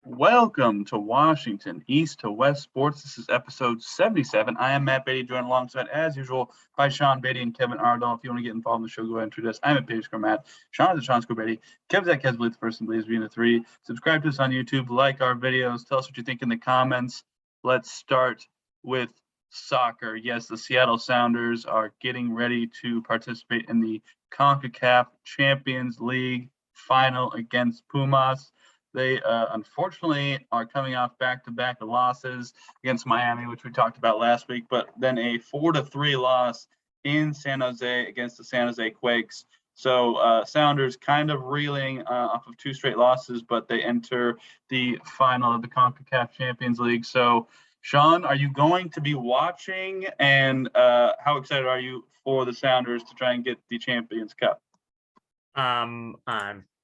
Welcome to Washington East to West Sports. This is episode 77. I am Matt Beatty, joined alongside, as usual, by Sean Beatty and Kevin Ardall. If you want to get involved in the show, go ahead and tweet us. I'm at Page Matt. Sean is at Sean Beatty. Kevin's at Kev's Blitz Person, Blaze being a 3. Subscribe to us on YouTube. Like our videos. Tell us what you think in the comments. Let's start with soccer. Yes, the Seattle Sounders are getting ready to participate in the CONCACAF Champions League final against Pumas. They unfortunately are coming off back-to-back losses against Miami, which we talked about last week, but then a 4-3 loss in San Jose against the San Jose Quakes. So Sounders kind of reeling off of 2 straight losses, but they enter the final of the CONCACAF Champions League. So, Sean, are you going to be watching, and how excited are you for the Sounders to try and get the Champions Cup? I'm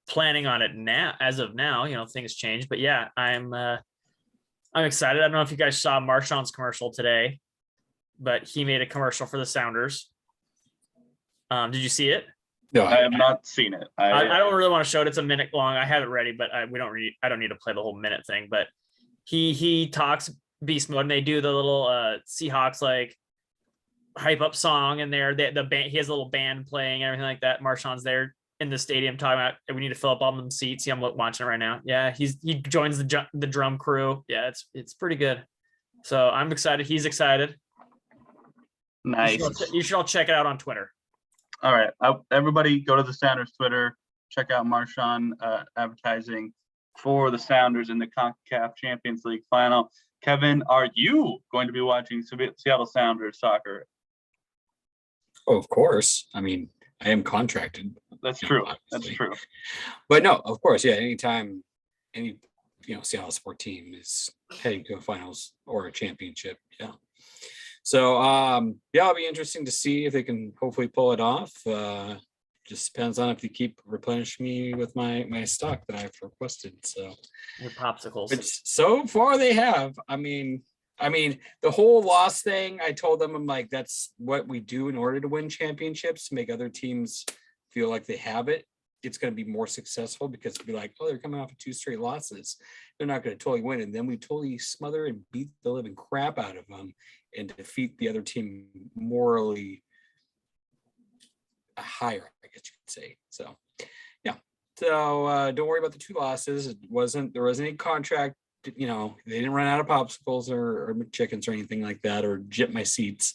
planning on it now. As of now, things change, but yeah, I'm excited. I don't know if you guys saw Marshawn's commercial today, but he made a commercial for the Sounders. Did you see it? No, I have not seen it. I don't really want to show it. It's a minute long. I have it ready, but I don't need to play the whole minute thing. But he talks beast mode, and they do the little Seahawks like hype up song in there. The band, he has a little band playing and everything like that. Marshawn's there in the stadium talking about we need to fill up all them seats. See, I'm watching it right now. Yeah, he joins the drum crew. Yeah, it's pretty good. So I'm excited. He's excited. Nice. You should all check it out on Twitter. All right, everybody, go to the Sounders Twitter. Check out Marshawn advertising for the Sounders in the CONCACAF Champions League final. Kevin, are you going to be watching Seattle Sounders soccer? Oh, of course. I mean, I am contracted. That's true. That's true. But no, of course, yeah. Anytime any Seattle sport team is heading to a finals or a championship, yeah. So it'll be interesting to see if they can hopefully pull it off. Just depends on if they keep replenishing me with my stock that I've requested. So your popsicles. Which so far they have. I mean, the whole loss thing, I told them, I'm like, that's what we do in order to win championships, to make other teams feel like they have it. It's going to be more successful because it'll be like, oh, they're coming off of 2 straight losses. They're not going to totally win. And then we totally smother and beat the living crap out of them and defeat the other team morally higher, I guess you could say. So, yeah. So don't worry about the 2 losses. There wasn't any contract. They didn't run out of popsicles or chickens or anything like that, or jip my seats.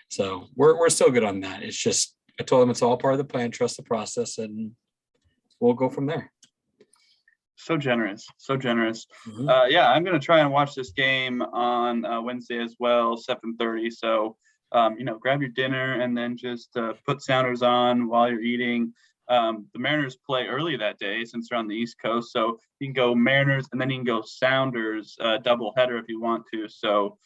So we're still good on that. It's just, I told them it's all part of the plan, trust the process, and we'll go from there. So generous. Mm-hmm. I'm going to try and watch this game on Wednesday as well, 7:30. So, grab your dinner and then just put Sounders on while you're eating. The Mariners play early that day since they're on the East Coast. So you can go Mariners and then you can go Sounders double header if you want to. So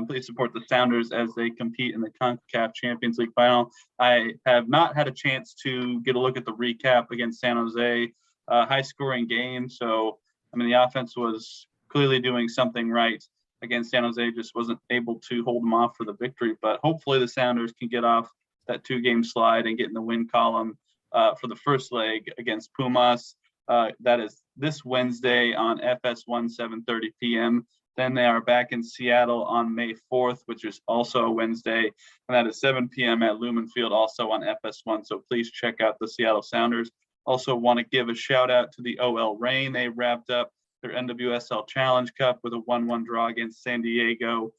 please support the Sounders as they compete in the CONCACAF Champions League final. I have not had a chance to get a look at the recap against San Jose. High scoring game. So, the offense was clearly doing something right against San Jose, just wasn't able to hold them off for the victory. But hopefully the Sounders can get off that 2-game slide and get in the win column for the first leg against Pumas. That is this Wednesday on FS1, 7:30 p.m. Then they are back in Seattle on May 4th, which is also a Wednesday. And that is 7 p.m. at Lumen Field, also on FS1. So please check out the Seattle Sounders. Also want to give a shout out to the OL Reign. They wrapped up their NWSL Challenge Cup with a 1-1 draw against San Diego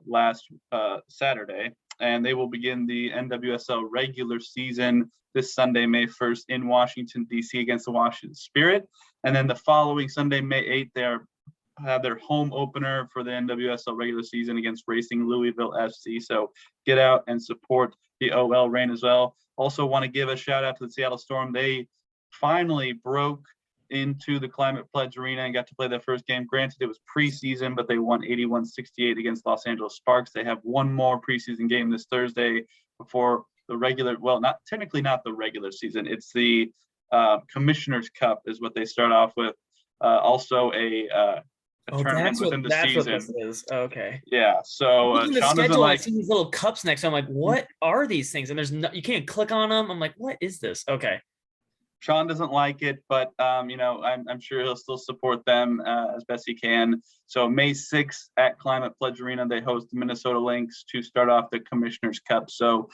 last Saturday. And they will begin the NWSL regular season this Sunday, May 1st in Washington, D.C. against the Washington Spirit. And then the following Sunday, May 8th, they have their home opener for the NWSL regular season against Racing Louisville FC. So get out and support the OL Reign as well. Also want to give a shout out to the Seattle Storm. They finally broke into the Climate Pledge Arena and got to play their first game. Granted, it was preseason, but they won 81-68 against Los Angeles Sparks. They have one more preseason game this Thursday before the regular, well, not the regular season. It's the Commissioner's Cup is what they start off with. Also a tournament within the season. That's what this is. Okay. Yeah. So Sean the schedule, I see these little cups next to. I'm like, what are these things? And there's no, you can't click on them. I'm like, what is this? Okay. Sean doesn't like it, but I'm sure he'll still support them as best he can. So May 6th at Climate Pledge Arena, they host the Minnesota Lynx to start off the Commissioner's Cup. So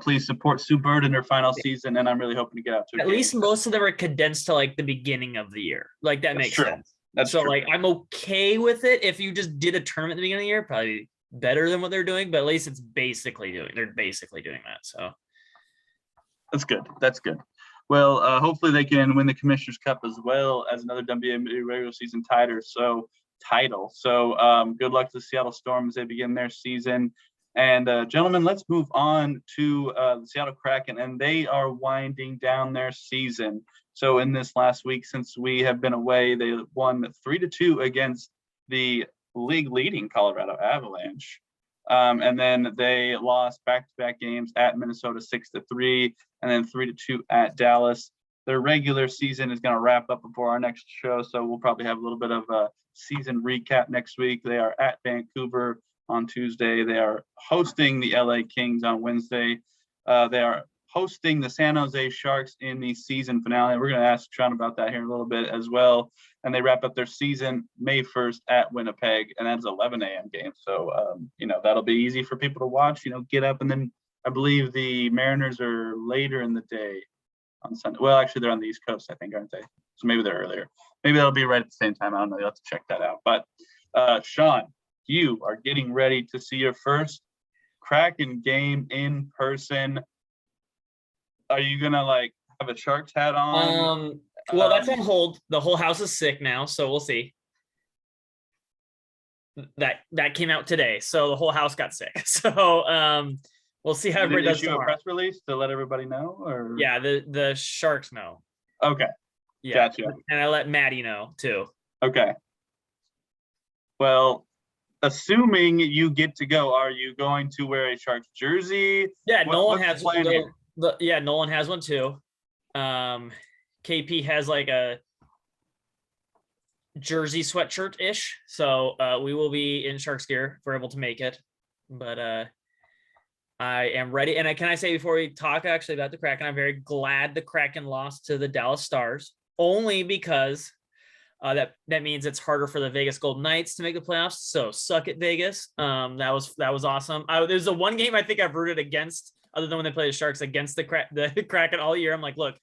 please support Sue Bird in her final season, and I'm really hoping to get out to at least most of them are condensed to like the beginning of the year. Like that makes sense. That's so true. Like I'm okay with it. If you just did a tournament at the beginning of the year, probably better than what they're doing, but at least they're basically doing that. So That's good. Well, hopefully they can win the Commissioner's Cup as well as another WNBA regular season title. So good luck to the Seattle Storm as they begin their season. And gentlemen, let's move on to the Seattle Kraken, and they are winding down their season. So in this last week, since we have been away, they won 3-2 against the league leading Colorado Avalanche. And then they lost back-to-back games at Minnesota 6-3, and then 3-2 at Dallas. Their regular season is going to wrap up before our next show, so we'll probably have a little bit of a season recap next week. They are at Vancouver on Tuesday. They are hosting the LA Kings on Wednesday. They are hosting the San Jose Sharks in the season finale. We're going to ask Sean about that here in a little bit as well. And they wrap up their season May 1st at Winnipeg, and that's 11 a.m. game. So, that'll be easy for people to watch, get up. And then I believe the Mariners are later in the day on Sunday. Well, actually, they're on the East Coast, I think, aren't they? So maybe they're earlier. Maybe that'll be right at the same time. I don't know. You'll have to check that out. But, Sean, you are getting ready to see your first Kraken game in person. Are you going to, have a Sharks hat on? Well, that's on hold. The whole house is sick now, so we'll see. That came out today, so the whole house got sick. So we'll see how everybody does tomorrow. A press release to let everybody know, or yeah, the Sharks know. Okay, yeah, gotcha. And I let Maddie know too. Okay. Well, assuming you get to go, are you going to wear a Sharks jersey? Yeah, Nolan has one. Nolan has one too. KP has like a jersey sweatshirt ish, so we will be in Sharks gear if we're able to make it. But I am ready. And can I say before we talk actually about the Kraken, I'm very glad the Kraken lost to the Dallas Stars, only because that means it's harder for the Vegas Golden Knights to make the playoffs. So suck it, Vegas. That was awesome. There's the one game I think I've rooted against, other than when they play the Sharks, against the Kraken all year. I'm like, look,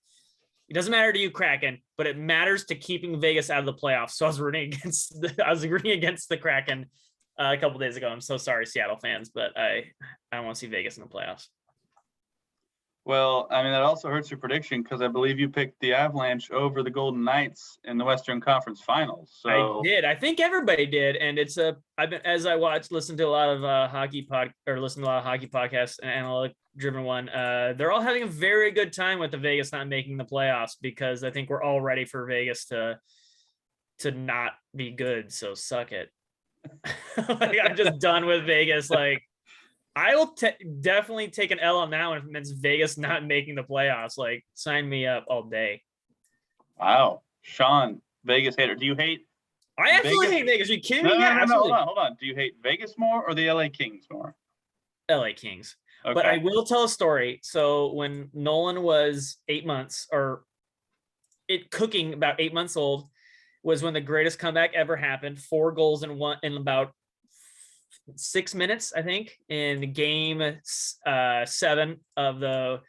it doesn't matter to you, Kraken, but it matters to keeping Vegas out of the playoffs. So I was rooting against the Kraken a couple days ago. I'm so sorry, Seattle fans, but I want to see Vegas in the playoffs. Well, I mean, that also hurts your prediction because I believe you picked the Avalanche over the Golden Knights in the Western Conference Finals. So I did. I think everybody did, and as I listened to a lot of hockey podcasts and analytic driven one. They're all having a very good time with the Vegas not making the playoffs because I think we're all ready for Vegas to not be good. So suck it. I'm just done with Vegas. I will definitely take an L on that one if it means Vegas not making the playoffs. Sign me up all day. Wow. Sean, Vegas hater. Do you hate? I absolutely hate Vegas. Are you kidding me? No, hold on. Do you hate Vegas more or the LA Kings more? LA Kings. Okay. But I will tell a story. So when Nolan was 8 months, or cooking about 8 months old, was when the greatest comeback ever happened. 4 goals in about 6 minutes, I think, in game 7 of the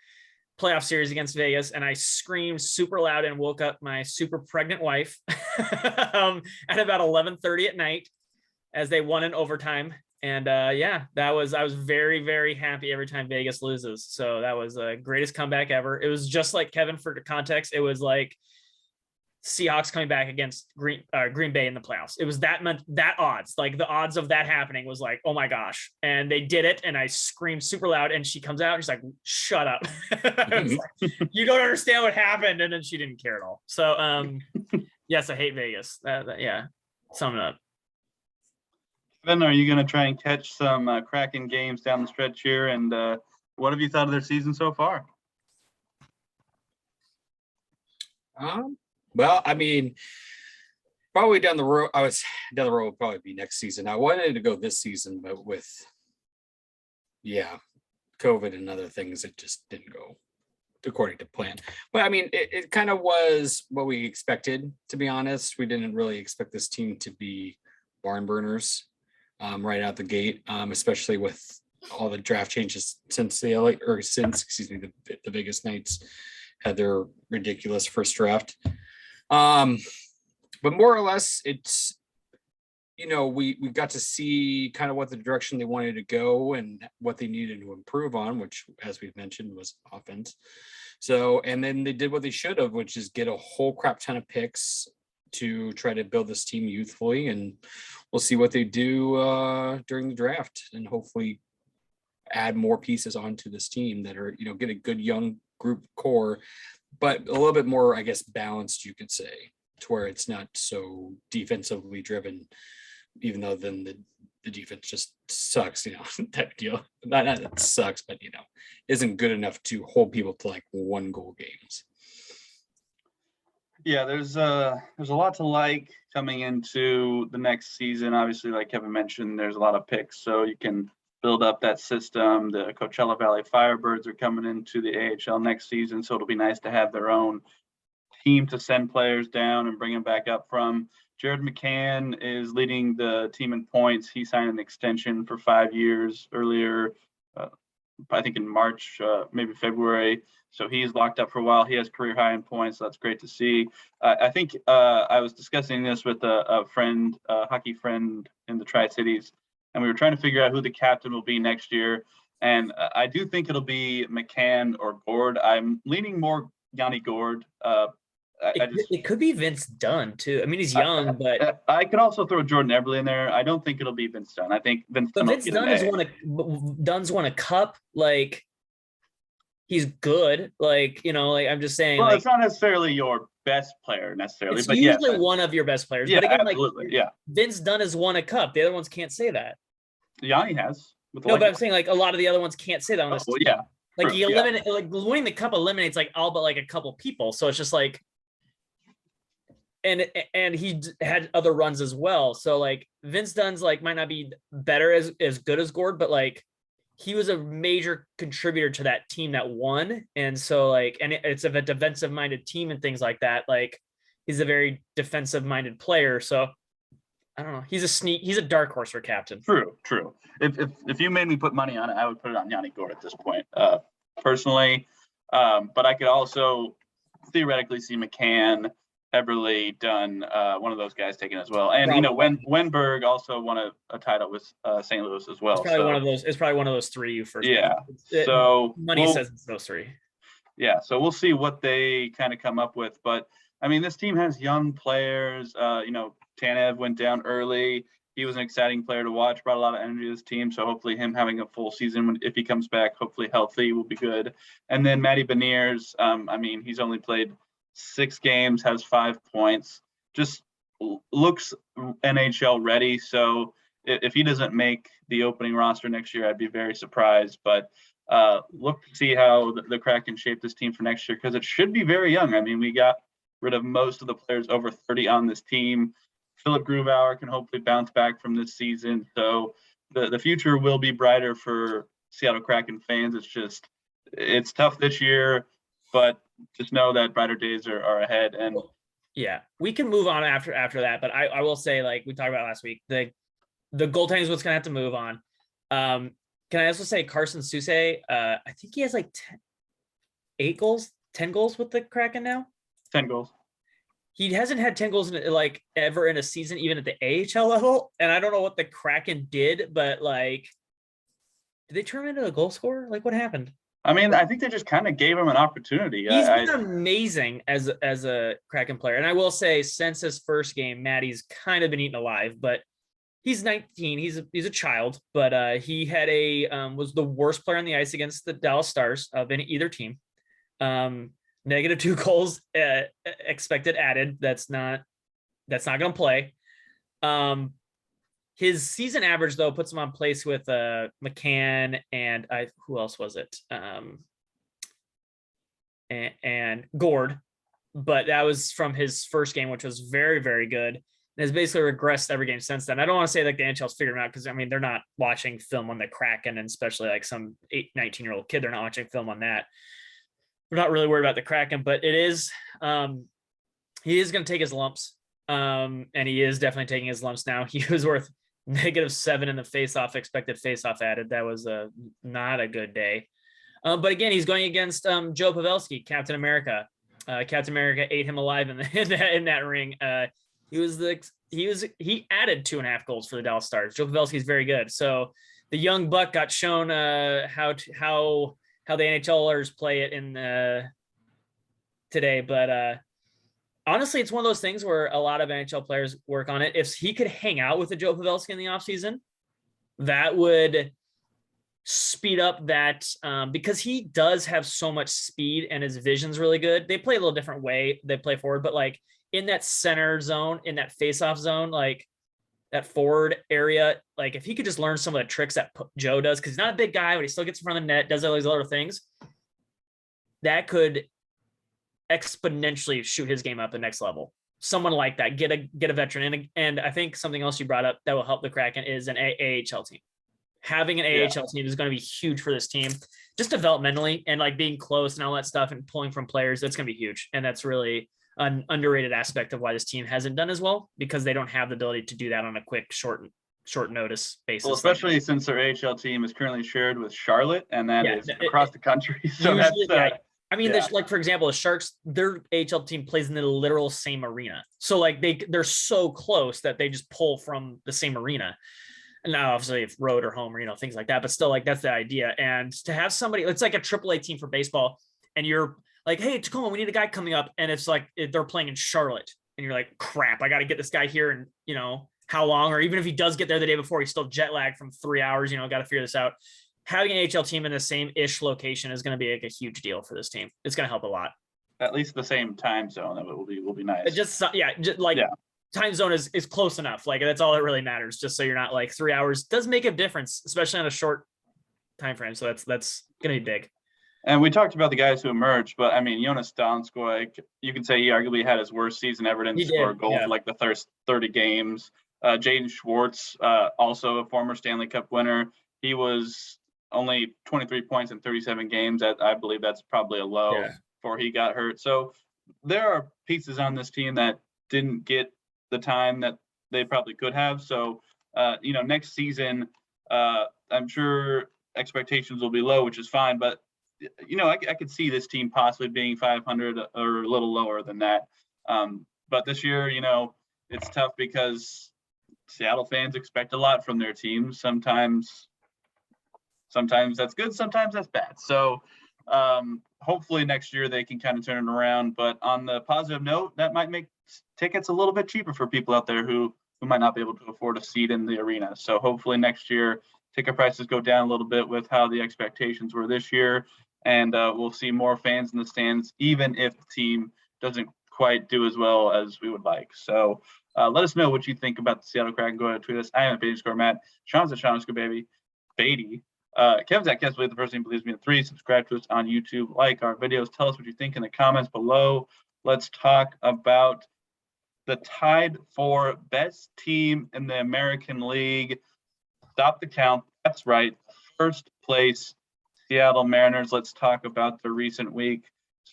playoff series against Vegas. And I screamed super loud and woke up my super pregnant wife at about 11:30 at night as they won in overtime. And I was very, very happy every time Vegas loses. So that was the greatest comeback ever. It was just like Kevin, for context, it was like Seahawks coming back against Green Bay in the playoffs. It was that odds, like the odds of that happening was like, oh my gosh. And they did it. And I screamed super loud and she comes out and she's like, shut up. Like, you don't understand what happened. And then she didn't care at all. So yes, I hate Vegas. Yeah. Sum it up. Then are you going to try and catch some Kraken games down the stretch here? And what have you thought of their season so far? Well, I mean, probably down the road. Will probably be next season. I wanted to go this season, but with, COVID and other things, it just didn't go. according to plan. But I mean, it kind of was what we expected, to be honest. We didn't really expect this team to be barn burners right out the gate, especially with all the draft changes since the Vegas Knights had their ridiculous first draft. But more or less, it's, we got to see kind of what the direction they wanted to go and what they needed to improve on, which, as we've mentioned, was offense. So, and then they did what they should have, which is get a whole crap ton of picks to try to build this team youthfully, and we'll see what they do during the draft, and hopefully add more pieces onto this team that are, get a good young group core, but a little bit more, I guess, balanced, you could say, to where it's not so defensively driven, even though then the defense just sucks, that deal. Not that it sucks, but isn't good enough to hold people to like 1-goal games. Yeah, there's a lot to like coming into the next season. Obviously, like Kevin mentioned, there's a lot of picks, so you can build up that system. The Coachella Valley Firebirds are coming into the AHL next season, so it'll be nice to have their own team to send players down and bring them back up from. Jared Mccann is leading the team in points. He signed an extension for 5 years earlier, I think in March, maybe February. So he's locked up for a while. He has career high in points. So that's great to see. I think I was discussing this with a friend, a hockey friend in the Tri-Cities, and we were trying to figure out who the captain will be next year. And I do think it'll be Mccann or Gord. I'm leaning more Yanni Gord. It could be Vince Dunn too. I mean, he's young, but I could also throw Jordan Eberle in there. I don't think it'll be Vince Dunn. I think Vince Dunn's won a cup. Like, he's good. Like, I'm just saying. Well, like, it's not necessarily your best player necessarily, it's but usually one of your best players. Yeah, but again, absolutely, like, Vince Dunn has won a cup. The other ones can't say that. Yanni has. No, but I'm saying like a lot of the other ones can't say that on this team. Yeah. Like he eliminate, like winning the cup eliminates like all but like a couple people. So it's just like, and he had other runs as well. So like Vince Dunn's like might not be better as good as Gord, but like he was a major contributor to that team that won. And so like, and it's a defensive minded team and things like that. Like he's a very defensive minded player. So I don't know. He's a dark horse for captain. True. If you made me put money on it, I would put it on Yanni Gord at this point, personally. But I could also theoretically see McCann, Eberle, Dunn, one of those guys taken as well. And Wenberg also won a title with St. Louis as well. It's probably one of those three you first. Yeah. So money says it's those three. Yeah. So we'll see what they kind of come up with. But I mean, this team has young players. Tanev went down early. He was an exciting player to watch, brought a lot of energy to this team. So hopefully him having a full season, if he comes back, hopefully healthy, will be good. And then Matty Beniers, he's only played 6 games, has 5 points, just looks NHL ready. So if he doesn't make the opening roster next year, I'd be very surprised. But look to see how the Kraken shape this team for next year, because it should be very young. I mean, we got rid of most of the players over 30 on this team. Philip Grubauer can hopefully bounce back from this season. So the future will be brighter for Seattle Kraken fans. It's tough this year, but just know that brighter days are ahead. And yeah, we can move on after that. But I will say, like we talked about last week, the goaltending is what's going to have to move on. Can I also say Carson Suse? I think he has like 10 goals with the Kraken now. 10 goals. He hasn't had 10 goals ever in a season, even at the AHL level. And I don't know what the Kraken did, but like, did they turn him into a goal scorer? Like, what happened? I mean, I think they just kind of gave him an opportunity. He's been amazing as a Kraken player. And I will say, since his first game, Matty's kind of been eaten alive, but he's 19. He's a child, but he had was the worst player on the ice against the Dallas Stars of either team. -2 goals expected added. That's not going to play. His season average though puts him on place with Mccann and who else was it? And Gord, but that was from his first game, which was very, very good. And has basically regressed every game since then. I don't want to say like the NHL's figured him out, because I mean they're not watching film on the Kraken, and especially like some 19-year-old kid, they're not watching film on that. we're not really worried about the Kraken, but it is he is going to take his lumps. And he is definitely taking his lumps now. He was worth -7 in the face-off expected face-off added. That was not a good day. But again, he's going against Joe Pavelski, Captain America. Captain America ate him alive in that ring. He added 2.5 goals for the Dallas Stars. Joe Pavelski is very good. So the young buck got shown how the NHLers play it in today. But honestly, it's one of those things where a lot of NHL players work on it. If he could hang out with the Joe Pavelski in the offseason, that would speed up that because he does have so much speed and his vision's really good. They play a little different way. They play forward, but like in that center zone, in that face-off zone, like that forward area, like if he could just learn some of the tricks that Joe does, because he's not a big guy, but he still gets in front of the net, does all these other things, that could exponentially shoot his game up the next level. Someone like that, get a veteran. And I think something else you brought up that will help the Kraken is an AHL team. Having an AHL team is going to be huge for this team, just developmentally and like being close and all that stuff and pulling from players. That's going to be huge. And that's really an underrated aspect of why this team hasn't done as well, because they don't have the ability to do that on a quick, short notice basis. Well, especially since their AHL team is currently shared with Charlotte, and that is across the country. So usually, that's I mean, there's like, for example, the Sharks, their AHL team plays in the literal same arena. So like they're so close that they just pull from the same arena. And now obviously if road or home or, things like that, but still like, that's the idea. And to have somebody, it's like a AAA team for baseball. And you're like, hey, Tacoma, we need a guy coming up. And it's like, they're playing in Charlotte and you're like, crap, I got to get this guy here. And how long, or even if he does get there the day before, he's still jet lagged from 3 hours, got to figure this out. Having an AHL team in the same ish location is going to be like a huge deal for this team. It's going to help a lot. At least the same time zone. That will be nice. Time zone is close enough. Like that's all that really matters. Just so you're not like 3 hours does make a difference, especially on a short time frame. So that's going to be big. And we talked about the guys who emerged, but I mean, Jonas Donskoy, you could say he arguably had his worst season ever. Didn't score a goal for like the first 30 games. Jaden Schwartz, also a former Stanley Cup winner. He was only 23 points in 37 games. I believe that's probably a low before he got hurt. So there are pieces on this team that didn't get the time that they probably could have. So, next season, I'm sure expectations will be low, which is fine. But, I could see this team possibly being 500 or a little lower than that. But this year, it's tough because Seattle fans expect a lot from their team. Sometimes that's good, sometimes that's bad. So hopefully next year they can kind of turn it around. But on the positive note, that might make tickets a little bit cheaper for people out there who might not be able to afford a seat in the arena. So hopefully next year ticket prices go down a little bit with how the expectations were this year. And we'll see more fans in the stands, even if the team doesn't quite do as well as we would like. So let us know what you think about the Seattle Kraken. Go ahead and tweet us. I am at Baby Matt. Sean's at Sean Baby. Beatty. Kevin's at Can't Believe the Person Who Believes Me in 3. Subscribe to us on YouTube. Like our videos. Tell us what you think in the comments below. Let's talk about the tied for best team in the American League. Stop the count. That's right. First place, Seattle Mariners. Let's talk about the recent week.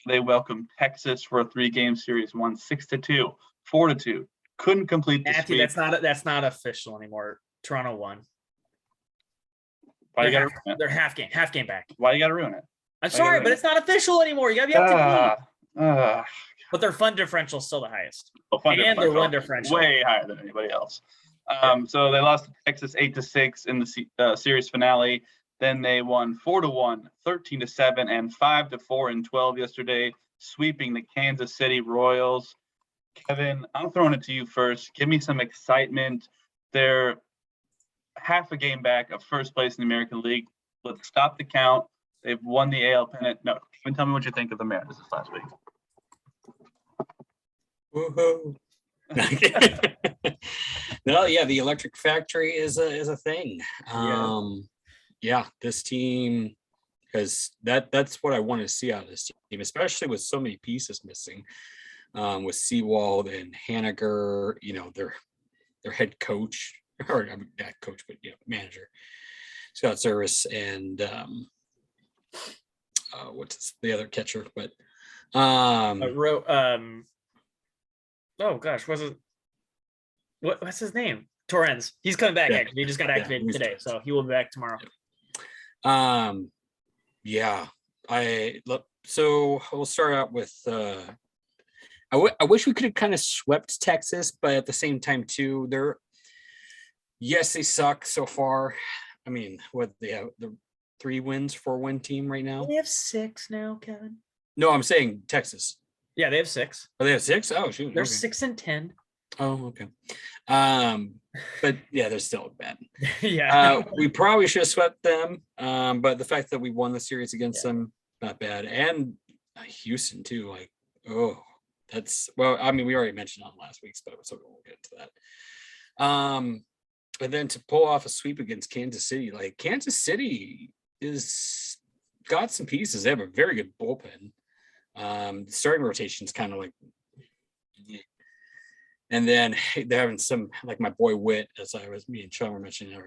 They welcomed Texas for a 3-game series, won 6-2, 4-2. Couldn't complete the sweep. That's not official anymore. Toronto won. Why you gotta ruin it? They're half game back. Why you gotta ruin it? I'm sorry, but it's not official anymore. You gotta be up to date. But their fun differential is still the highest. And their win differential way higher than anybody else. So they lost to Texas 8-6 in the series finale. Then they won 4-1, 13-7, and 5-4 in 12 yesterday, sweeping the Kansas City Royals. Kevin, I'm throwing it to you first. Give me some excitement. They're half a game back of first place in the American League. Let's stop the count. They've won the AL pennant. No, Kevin, tell me what you think of the Mariners this last week. Woohoo! No, the Electric Factory is a thing. This team, because that's what I want to see out of this team, especially with so many pieces missing. With Seawald and Haniger, their head coach, or not coach, but manager, Scott Service, and what's the other catcher? But oh gosh, what's his name? Torrens. He's coming back. Actually, he just got activated today, so he will be back tomorrow. Yeah. So we'll start out with. I wish we could have kind of swept Texas, but at the same time too, they suck so far. I mean, what they have the 3 wins, 4-win team right now. They have 6 now, Kevin. No, I'm saying Texas. Yeah, they have 6. Oh, they have 6? Oh, shoot. They're 6-10. Oh, okay. But yeah, they're still bad. Yeah. We probably should have swept them. But the fact that we won the series against them, not bad. And Houston too. Like, I mean, we already mentioned on last week's, but so we'll get to that. And then to pull off a sweep against Kansas City, like Kansas City is got some pieces. They have a very good bullpen. The starting rotation is kind of like, and then they're having some, like my boy Witt, as me and Sean were mentioning,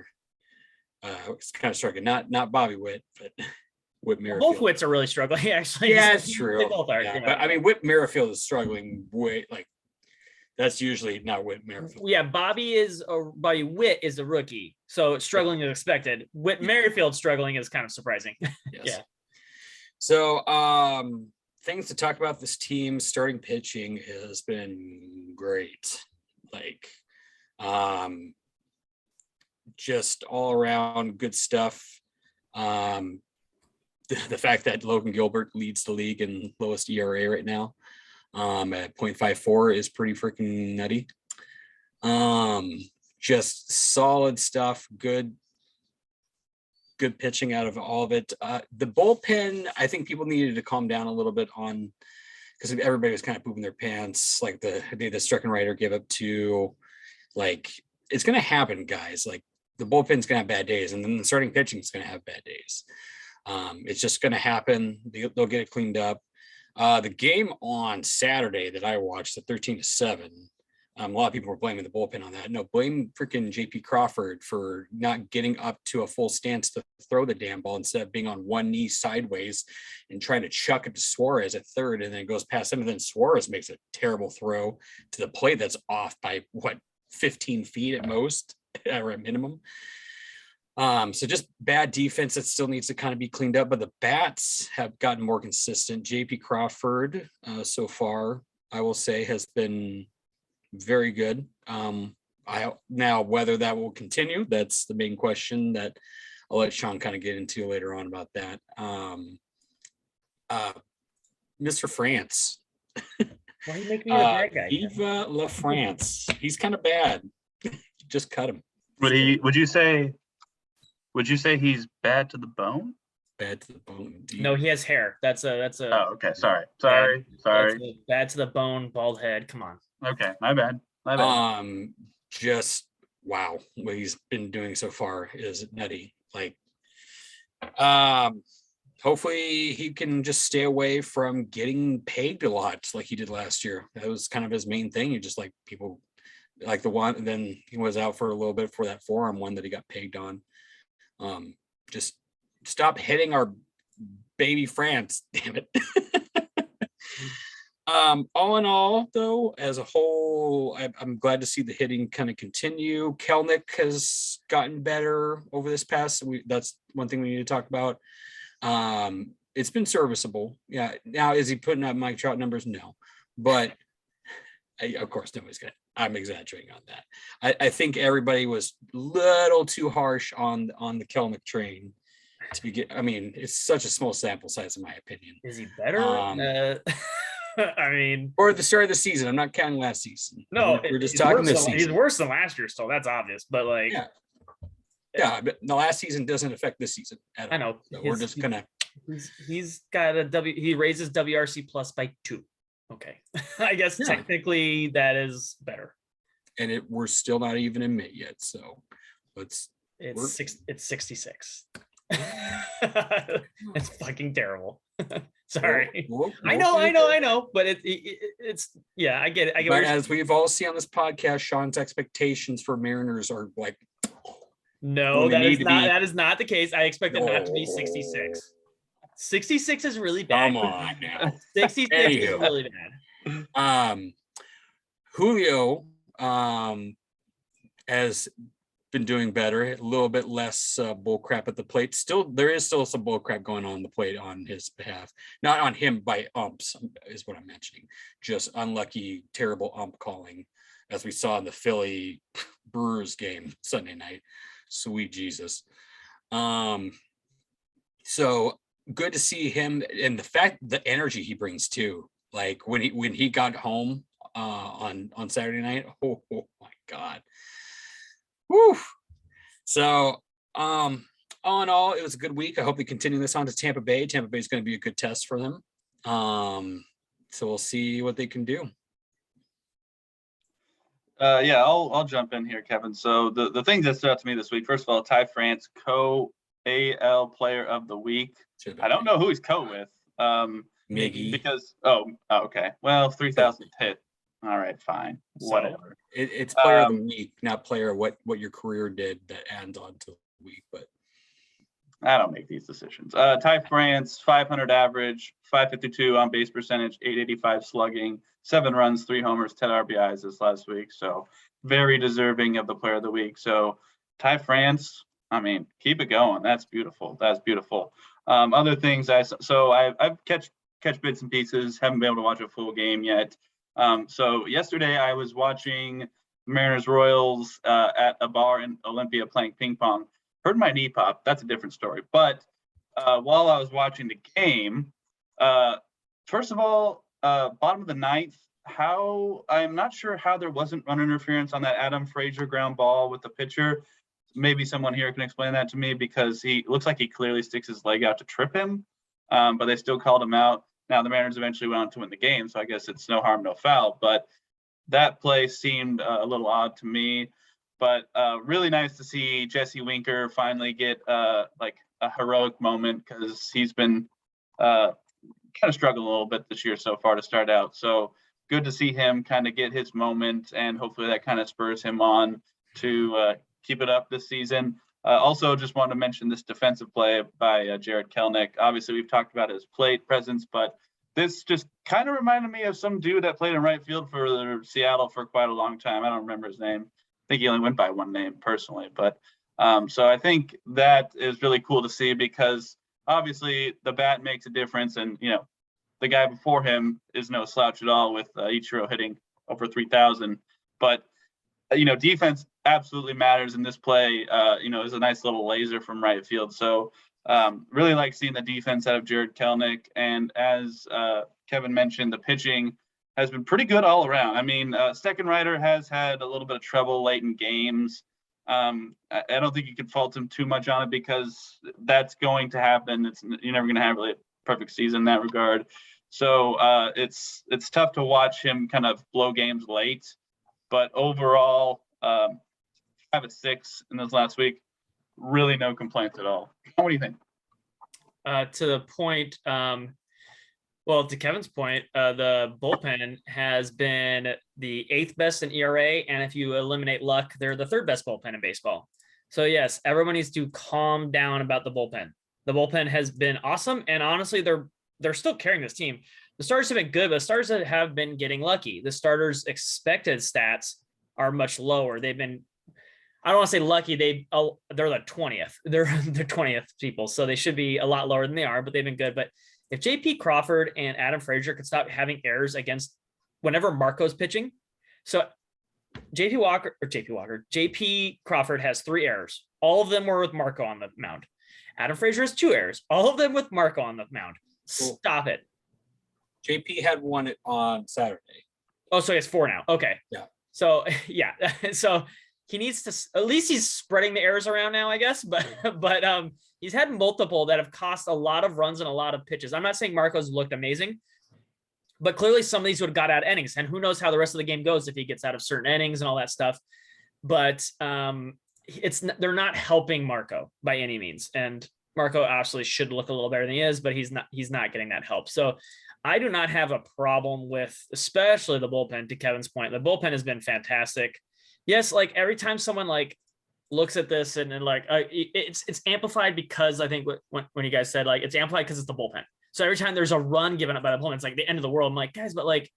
it's kind of struggling. Not Bobby Witt, but Whit Merrifield. Both Witts are really struggling, actually. Yeah, it's true. They both are. Yeah. But I mean, Whit Merrifield is struggling way, like that's usually not Whit Merrifield. Yeah, Bobby Witt is a rookie, so struggling is expected. Whit Merrifield struggling is kind of surprising. Yes. Yeah. So things to talk about. This team starting pitching has been great. Like just all around good stuff. The fact that Logan Gilbert leads the league in lowest ERA right now at 0.54 is pretty freaking nutty. Just solid stuff. Good pitching out of all of it. The bullpen, I think people needed to calm down a little bit on, because everybody was kind of pooping their pants. Like the day the Streckenrider gave up 2, like it's going to happen, guys. Like the bullpen's going to have bad days, and then the starting pitching is going to have bad days. It's just going to happen. They'll get it cleaned up. The game on Saturday that I watched, the 13-7, a lot of people were blaming the bullpen on that. No, blame freaking JP Crawford for not getting up to a full stance to throw the damn ball instead of being on one knee sideways and trying to chuck it to Suarez at third, and then it goes past him, and then Suarez makes a terrible throw to the plate that's off by 15 feet at most, or at minimum. So just bad defense that still needs to kind of be cleaned up, but the bats have gotten more consistent. JP Crawford so far, I will say, has been very good. Now whether that will continue, that's the main question that I'll let Sean kind of get into later on about that. Mr. France. Why are you making me the bad guy? Viva La France. He's kind of bad. Just cut him. Would you say he's bad to the bone? Bad to the bone. Indeed. No, he has hair. That's a. Oh, okay. Sorry. Bad to the bone, bald head. Come on. Okay, my bad. Just wow, what he's been doing so far is nutty. Like, hopefully he can just stay away from getting pegged a lot like he did last year. That was kind of his main thing. He just like people like the one, and then he was out for a little bit for that forearm one that he got pegged on. Just stop hitting our baby France, damn it. All in all, though, as a whole, I'm glad to see the hitting kind of continue. Kelnick has gotten better over this past. That's one thing we need to talk about. It's been serviceable. Yeah. Now, is he putting up Mike Trout numbers? No, but of course, nobody's gonna. I'm exaggerating on that. I think everybody was a little too harsh on the Kelnick train to begin. I mean, it's such a small sample size, in my opinion. Is he better? I mean, or at the start of the season. I'm not counting last season. No, we're just talking this season. He's worse than last year, so that's obvious. But like, yeah, but the last season doesn't affect this season at all. I know. So we're just gonna. He's got a W. He raises WRC plus by 2. Okay, I guess technically that is better. And we're still not even in May yet, so it's 66. It's fucking terrible. Sorry. I know, but it's yeah, I get it. But as we've all seen on this podcast, Sean's expectations for Mariners are like, no, that is not the case. I expect it not to be 66. 66 is really bad. Come on now. 66 is Anywho. really bad. Julio has been doing better, a little bit less bull crap at the plate. There is still some bull crap going on the plate on his behalf, not on him by umps is what I'm mentioning. Just unlucky, terrible ump calling, as we saw in the Philly Brewers game Sunday night. Sweet Jesus. So good to see him, and the energy he brings too. Like when he got home on Saturday night. Oh my God. Woo. So, all in all, it was a good week. I hope we continue this on to Tampa Bay. Tampa Bay is going to be a good test for them. So we'll see what they can do. Yeah, I'll jump in here, Kevin. So the things that stood out to me this week, first of all, Ty France, co-AL Player of the Week. I don't know who he's co with. Miggy. Because okay, well, 3,000 hit. All right, fine, whatever. It's Player of the Week, not player what your career did that adds on to the week. But I don't make these decisions. Ty France, 500 average, 552 on base percentage, 885 slugging, 7 runs, 3 homers, 10 RBIs this last week. So very deserving of the Player of the Week. So Ty France, I mean, keep it going. That's beautiful. That's beautiful. Other things I've catch bits and pieces. Haven't been able to watch a full game yet. So yesterday I was watching Mariners Royals at a bar in Olympia playing ping pong. Heard my knee pop. That's a different story. But while I was watching the game, first of all, bottom of the ninth, I'm not sure how there wasn't run interference on that Adam Frazier ground ball with the pitcher. Maybe someone here can explain that to me, because he looks like he clearly sticks his leg out to trip him, but they still called him out. Now, the Mariners eventually went on to win the game, so I guess it's no harm, no foul. But that play seemed a little odd to me. But really nice to see Jesse Winker finally get like a heroic moment, because he's been kind of struggling a little bit this year so far to start out. So good to see him kind of get his moment, and hopefully that kind of spurs him on to keep it up this season. Also, just wanted to mention this defensive play by Jared Kelenic. Obviously, we've talked about his plate presence, but this just kind of reminded me of some dude that played in right field for Seattle for quite a long time. I don't remember his name. I think he only went by one name personally. But so I think that is really cool to see, because obviously the bat makes a difference. And, the guy before him is no slouch at all, with Ichiro hitting over 3,000. But defense absolutely matters in this play. Is a nice little laser from right field. So really like seeing the defense out of Jared Kelenic. And as Kevin mentioned, the pitching has been pretty good all around. I mean, Steckenrider has had a little bit of trouble late in games. I don't think you can fault him too much on it, because that's going to happen. You're never going to have really a perfect season in that regard. So it's tough to watch him kind of blow games late. But overall, 5-6 in this last week, really no complaints at all. What do you think? To the point, well, to Kevin's point, the bullpen has been the 8th best in ERA, and if you eliminate luck, they're the 3rd best bullpen in baseball. So yes, everyone needs to calm down about the bullpen. The bullpen has been awesome, and honestly, they're still carrying this team. The starters have been good, but the starters have been getting lucky. The starters' expected stats are much lower. They've been, I don't want to say lucky. They're the 20th. They're the 20th people, so they should be a lot lower than they are, but they've been good. But if JP Crawford and Adam Frazier could stop having errors against whenever Marco's pitching. So JP Crawford has 3 errors. All of them were with Marco on the mound. Adam Frazier has 2 errors. All of them with Marco on the mound. Stop it. JP had one on Saturday. Oh, so he has 4 now. Okay. Yeah. So yeah. So he needs to, at least he's spreading the errors around now, I guess. But he's had multiple that have cost a lot of runs and a lot of pitches. I'm not saying Marco's looked amazing, but clearly some of these would have got out innings, and who knows how the rest of the game goes if he gets out of certain innings and all that stuff. But they're not helping Marco by any means. And Marco actually should look a little better than he is, but he's not getting that help. So I do not have a problem with, especially the bullpen. To Kevin's point, the bullpen has been fantastic. Yes, like every time someone like looks at this and like it's amplified because I think when you guys said like it's amplified because it's the bullpen. So every time there's a run given up by the bullpen, it's like the end of the world. I'm like, guys, but like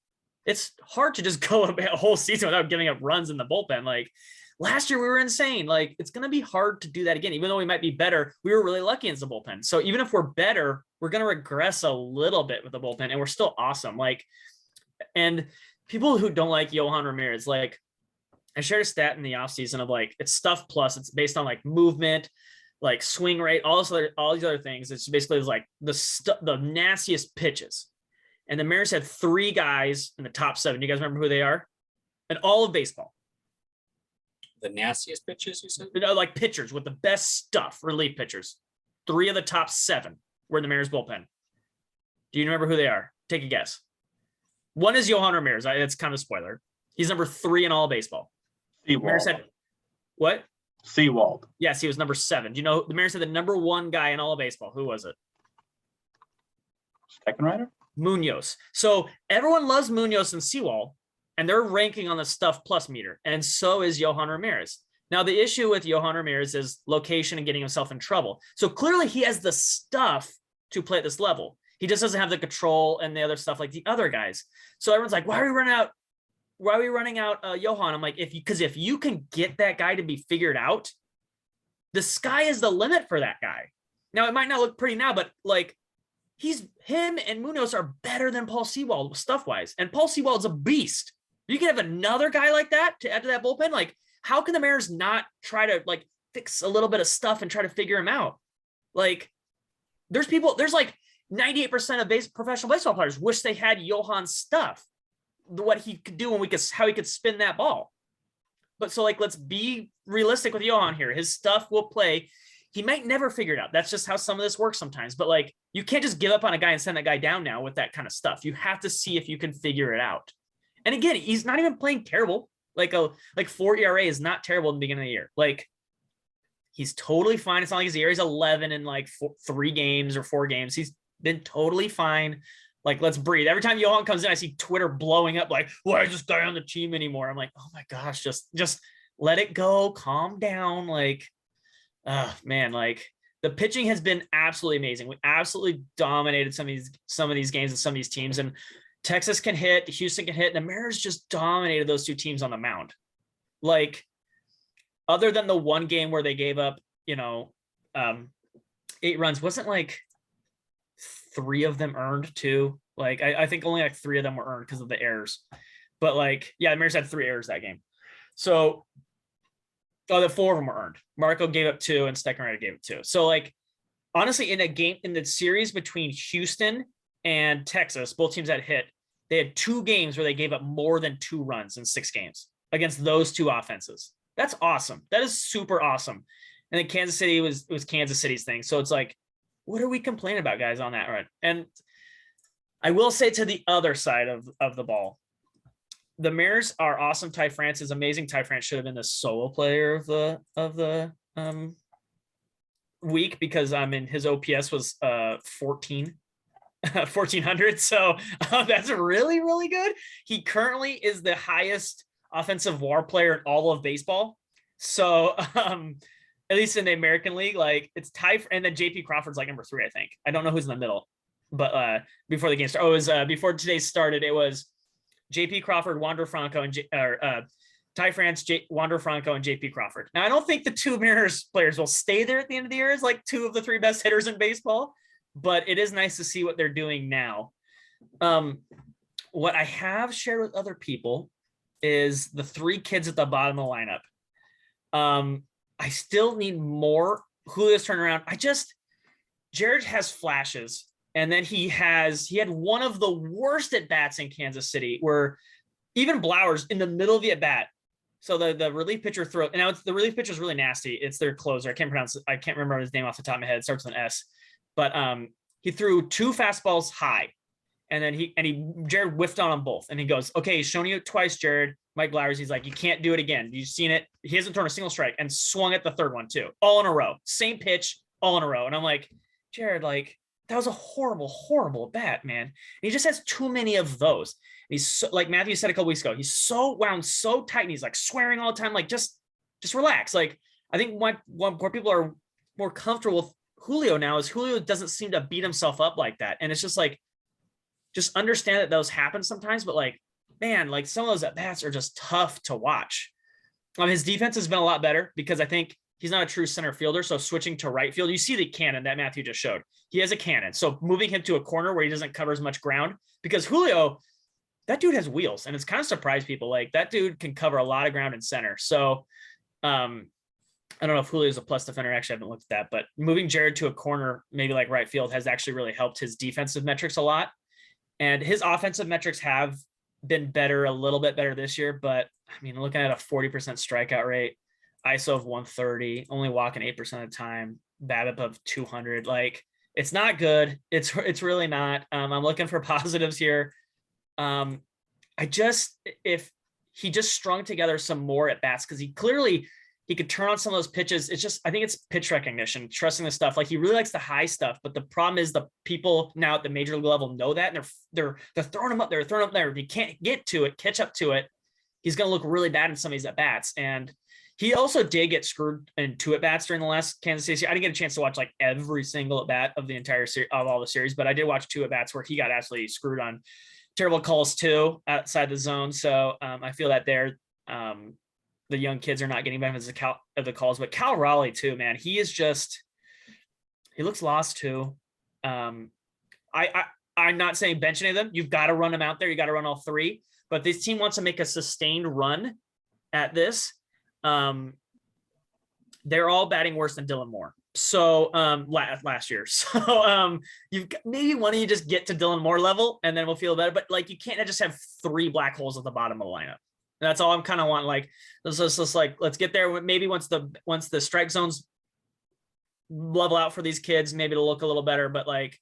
it's hard to just go a whole season without giving up runs in the bullpen. Like last year we were insane. Like it's going to be hard to do that again. Even though we might be better, we were really lucky in the bullpen. So even if we're better, we're going to regress a little bit with the bullpen, and we're still awesome. Like, and people who don't like Yohan Ramirez, like I shared a stat in the offseason of like it's stuff plus. It's based on like movement, like swing rate, all these other things. It's basically like the nastiest pitches. And the Mariners had 3 guys in the top 7. You guys remember who they are? In all of baseball. The nastiest pitches, you said? Like pitchers with the best stuff, relief pitchers. 3 of the top 7 were in the Mariners bullpen. Do you remember who they are? Take a guess. One is Yohan Ramirez. It's kind of a spoiler. He's number 3 in all of baseball. Seawald. What? Seawald. Yes, he was number 7. Do you know the Mariners had the number 1 guy in all of baseball? Who was it? Steckenrider? Munoz. So everyone loves Munoz and Seawald, and they're ranking on the stuff plus meter. And so is Yohan Ramirez. Now, the issue with Yohan Ramirez is location and getting himself in trouble. So clearly he has the stuff to play at this level. He just doesn't have the control and the other stuff like the other guys. So everyone's like, why are we running out Yohan? I'm like, if you can get that guy to be figured out, the sky is the limit for that guy. Now, it might not look pretty now, but like him and Munoz are better than Paul Sewald stuff-wise. And Paul Sewald's a beast. You can have another guy like that to add to that bullpen. Like, how can the Mariners not try to like fix a little bit of stuff and try to figure him out? Like, there's like 98% of professional baseball players wish they had Yohan's stuff, what he could do and how he could spin that ball. But so like, let's be realistic with Yohan here. His stuff will play. He might never figure it out. That's just how some of this works sometimes. But like, you can't just give up on a guy and send that guy down now with that kind of stuff. You have to see if you can figure it out. And again, he's not even playing terrible. Like 4 ERA is not terrible in the beginning of the year. Like, he's totally fine. It's not like his ERA is 11 in like 3 games or 4 games. He's been totally fine. Like, let's breathe. Every time Yohan comes in, I see Twitter blowing up like, why is this guy on the team anymore? I'm like, oh my gosh, just let it go. Calm down. Like, man, like the pitching has been absolutely amazing. We absolutely dominated some of these games and some of these teams. And Texas can hit, Houston can hit, and the Mariners just dominated those 2 teams on the mound. Like, other than the one game where they gave up, 8 runs, wasn't like 3 of them earned too. Like, I think only like 3 of them were earned because of the errors. But like, yeah, the Mariners had 3 errors that game. So, the 4 of them were earned. Marco gave up 2 and Steckenrider gave up 2. So like, honestly, in the series between Houston and Texas, both teams that hit, they had 2 games where they gave up more than 2 runs in 6 games against those 2 offenses. That's awesome. That is super awesome. And then Kansas City was Kansas City's thing. So it's like, what are we complaining about, guys, on that run? And I will say, to the other side of the ball, the Mariners are awesome. Ty France is amazing. Ty France should have been the solo player of the week because his OPS was 1400. So that's really, really good. He currently is the highest offensive WAR player in all of baseball. So at least in the American League, like it's Ty, and then JP Crawford's like number 3, I think. I don't know who's in the middle, but before the game started, it was before today started, it was JP Crawford, Wander Franco, and Ty France, Wander Franco, and JP Crawford. Now, I don't think the 2 Mariners players will stay there at the end of the year as like 2 of the 3 best hitters in baseball, but it is nice to see what they're doing now. What I have shared with other people is the 3 kids at the bottom of the lineup. I still need more. Julio's turnaround. Jared has flashes. And then he had one of the worst at bats in Kansas City, where even Blowers in the middle of the at bat. So the relief pitcher and now the relief pitcher is really nasty. It's their closer. I can't remember his name off the top of my head. It starts with an S, but he threw 2 fastballs high, and then Jared whiffed on them both. And he goes, okay, he's shown you twice, Jared. Mike Blowers, he's like, you can't do it again. You've seen it. He hasn't thrown a single strike, and swung at the 3rd one too, all in a row. Same pitch, all in a row. And I'm like, Jared, like, that was a horrible, horrible bat, man. And he just has too many of those. And he's so, like Matthew said a couple weeks ago, he's so wound so tight, and he's like swearing all the time. Like, just relax. Like, I think what more people are more comfortable with Julio now is Julio doesn't seem to beat himself up like that. And it's just like, just understand that those happen sometimes, but like, man, like some of those at-bats are just tough to watch. His defense has been a lot better because I think he's not a true center fielder. So switching to right field, you see the cannon that Matthew just showed. He has a cannon. So moving him to a corner where he doesn't cover as much ground, because Julio, that dude has wheels, and it's kind of surprised people. Like that dude can cover a lot of ground in center. So I don't know if Julio's a plus defender. Actually, I haven't looked at that, but moving Jared to a corner, maybe like right field, has actually really helped his defensive metrics a lot. And his offensive metrics have been better, a little bit better this year. But I mean, looking at a 40% strikeout rate, ISO of 130, only walking 8% of the time, BABIP of 200. Like, it's not good. It's really not. I'm looking for positives here. If he just strung together some more at bats, because he could turn on some of those pitches. It's just, I think it's pitch recognition, trusting the stuff. Like he really likes the high stuff, but the problem is the people now at the major league level know that, and they're throwing him up there, If he can't get to it, catch up to it, he's going to look really bad in some of these at bats. And he also did get screwed in 2 at bats during the last Kansas City. I didn't get a chance to watch like every single at bat of the entire series, of all the series, but I did watch 2 at bats where he got absolutely screwed on terrible calls too outside the zone. So I feel that there. The young kids are not getting benefits of the calls, but Cal Raleigh too, man. He looks lost too. I'm not saying bench any of them. You've got to run them out there. You got to run all 3, but this team wants to make a sustained run at this. They're all batting worse than Dylan Moore. So last year. So you've got, maybe one of you just get to Dylan Moore level and then we'll feel better. But like, you can't just have 3 black holes at the bottom of the lineup. That's all I'm kind of wanting. Like, let's get there. Maybe once the strike zones level out for these kids, maybe it'll look a little better. But like,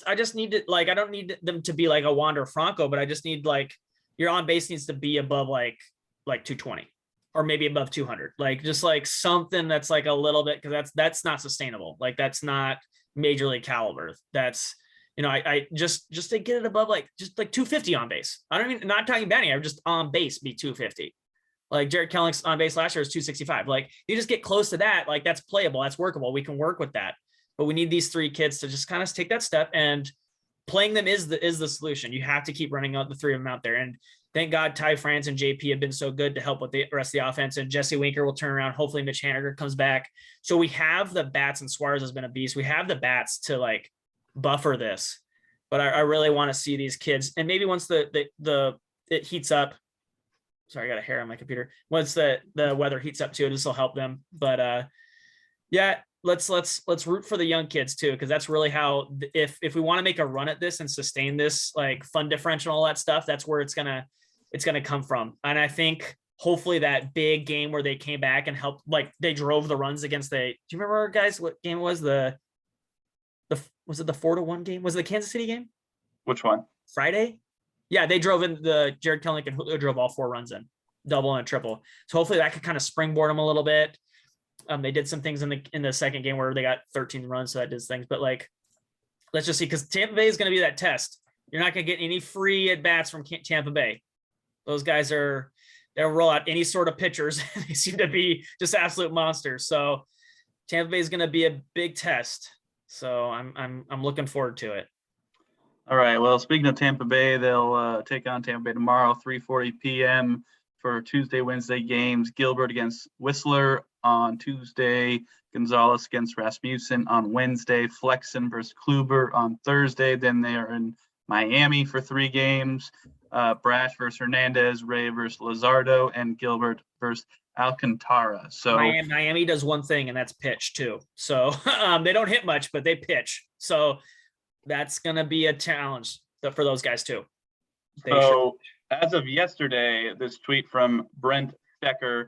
I just need to, like, I don't need them to be like a Wander Franco, but I just need, like, your on base needs to be above like 220 or maybe above 200. Like, just like something that's like a little bit, because that's not sustainable. Like, that's not major league caliber. That's, I just to get it above just 250 on base. I don't even, not talking batting, I'm just on base be 250. Like Jared Kelling's on base last year was 265. Like, you just get close to that, like that's playable, that's workable. We can work with that. But we need these 3 kids to just kind of take that step, and playing them is the solution. You have to keep running out the 3 of them out there. And thank God Ty France and JP have been so good to help with the rest of the offense. And Jesse Winker will turn around. Hopefully Mitch Haniger comes back. So we have the bats, and Suarez has been a beast. We have the bats to like buffer this, but I really want to see these kids. And maybe once it heats up, sorry, I got a hair on my computer. Once the weather heats up too, this will help them. But yeah, let's root for the young kids too, because that's really how, if we want to make a run at this and sustain this like fun differential and all that stuff, that's where it's gonna come from. And I think hopefully that big game where they came back and helped, like they drove the runs against do you remember, guys, what game it was? Was it the 4-1 game? Was it the Kansas City game? Which one? Friday? Yeah, they drove in, the Jared Kelly and Julio drove all 4 runs in, double and a triple. So hopefully that could kind of springboard them a little bit. They did some things in the second game where they got 13 runs, so that did things. But like, let's just see, because Tampa Bay is going to be that test. You're not going to get any free at bats from Tampa Bay. Those guys they'll roll out any sort of pitchers. They seem to be just absolute monsters. So Tampa Bay is going to be a big test. So I'm looking forward to it. All right. Well, speaking of Tampa Bay, they'll take on Tampa Bay tomorrow, 3:40 p.m. for Tuesday, Wednesday games. Gilbert against Whistler on Tuesday. Gonzalez against Rasmussen on Wednesday. Flexen versus Kluber on Thursday. Then they are in Miami for 3 games. Brash versus Hernandez, Ray versus Luzardo, and Gilbert versus Alcantara. So Miami does one thing, and that's pitch too. So they don't hit much, but they pitch. So that's going to be a challenge for those guys too. As of yesterday, this tweet from Brent Stecker,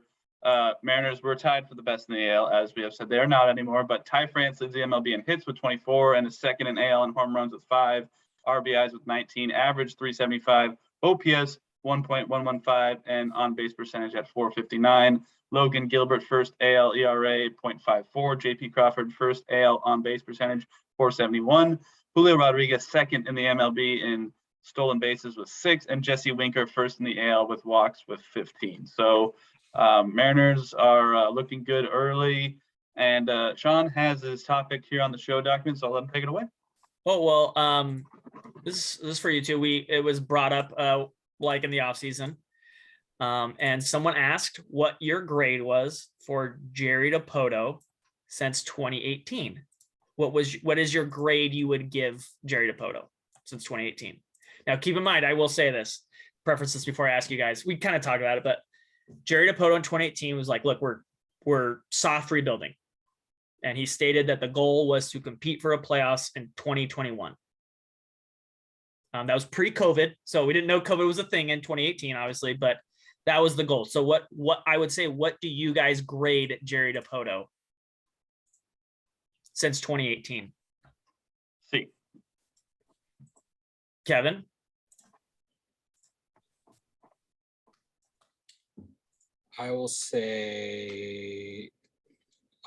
Mariners were tied for the best in the AL, as we have said. They are not anymore, but Ty France leads the MLB in hits with 24 and is second in AL in home runs with 5, RBIs with 19, average 375, OPS 1.115, and on-base percentage at 459. Logan Gilbert, first AL ERA 0.54. JP Crawford, first AL on-base percentage 471. Julio Rodriguez, second in the MLB in stolen bases with 6, and Jesse Winker, first in the AL with walks with 15. So Mariners are looking good early, and Sean has his topic here on the show document, so I'll let him take it away. Oh, well, this is for you too. It was brought up like in the off season. And someone asked what your grade was for Jerry Dipoto since 2018. What is your grade you would give Jerry Dipoto since 2018? Now, keep in mind, I will say this, preface this before I ask you guys. We kind of talked about it, but Jerry Dipoto in 2018 was like, look, we're soft rebuilding. And he stated that the goal was to compete for a playoffs in 2021. That was pre-COVID. So we didn't know COVID was a thing in 2018, obviously, but that was the goal. So what I would say, what do you guys grade Jerry Dipoto since 2018? C. Kevin? I will say,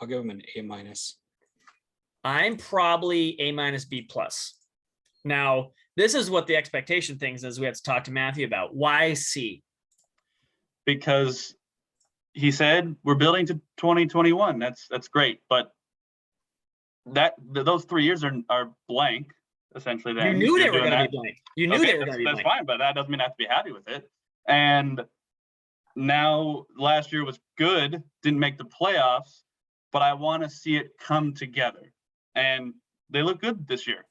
I'll give him an A-. I'm probably A- B+. Now, this is what the expectation things is we have to talk to Matthew about. Why C? Because he said we're building to 2021. That's great, but those 3 years are blank essentially. Then you knew they were going to be blank. You knew they were going to be blank. That's fine, but that doesn't mean I have to be happy with it. And now last year was good, didn't make the playoffs, but I want to see it come together. And they look good this year,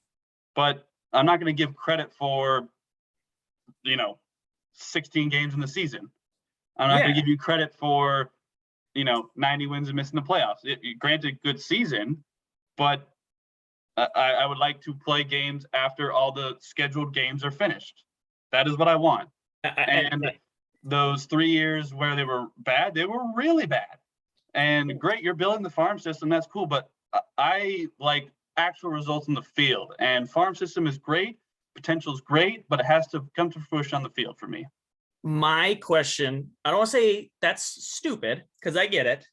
but I'm not going to give credit for 16 games in the season. I'm not going to give you credit for, 90 wins and missing the playoffs. Granted, good season, but I would like to play games after all the scheduled games are finished. That is what I want. And those 3 years where they were bad, they were really bad. And great, you're building the farm system. That's cool. But I like actual results in the field. And farm system is great. Potential is great, but it has to come to fruition on the field for me. My question, I don't want to say that's stupid because I get it,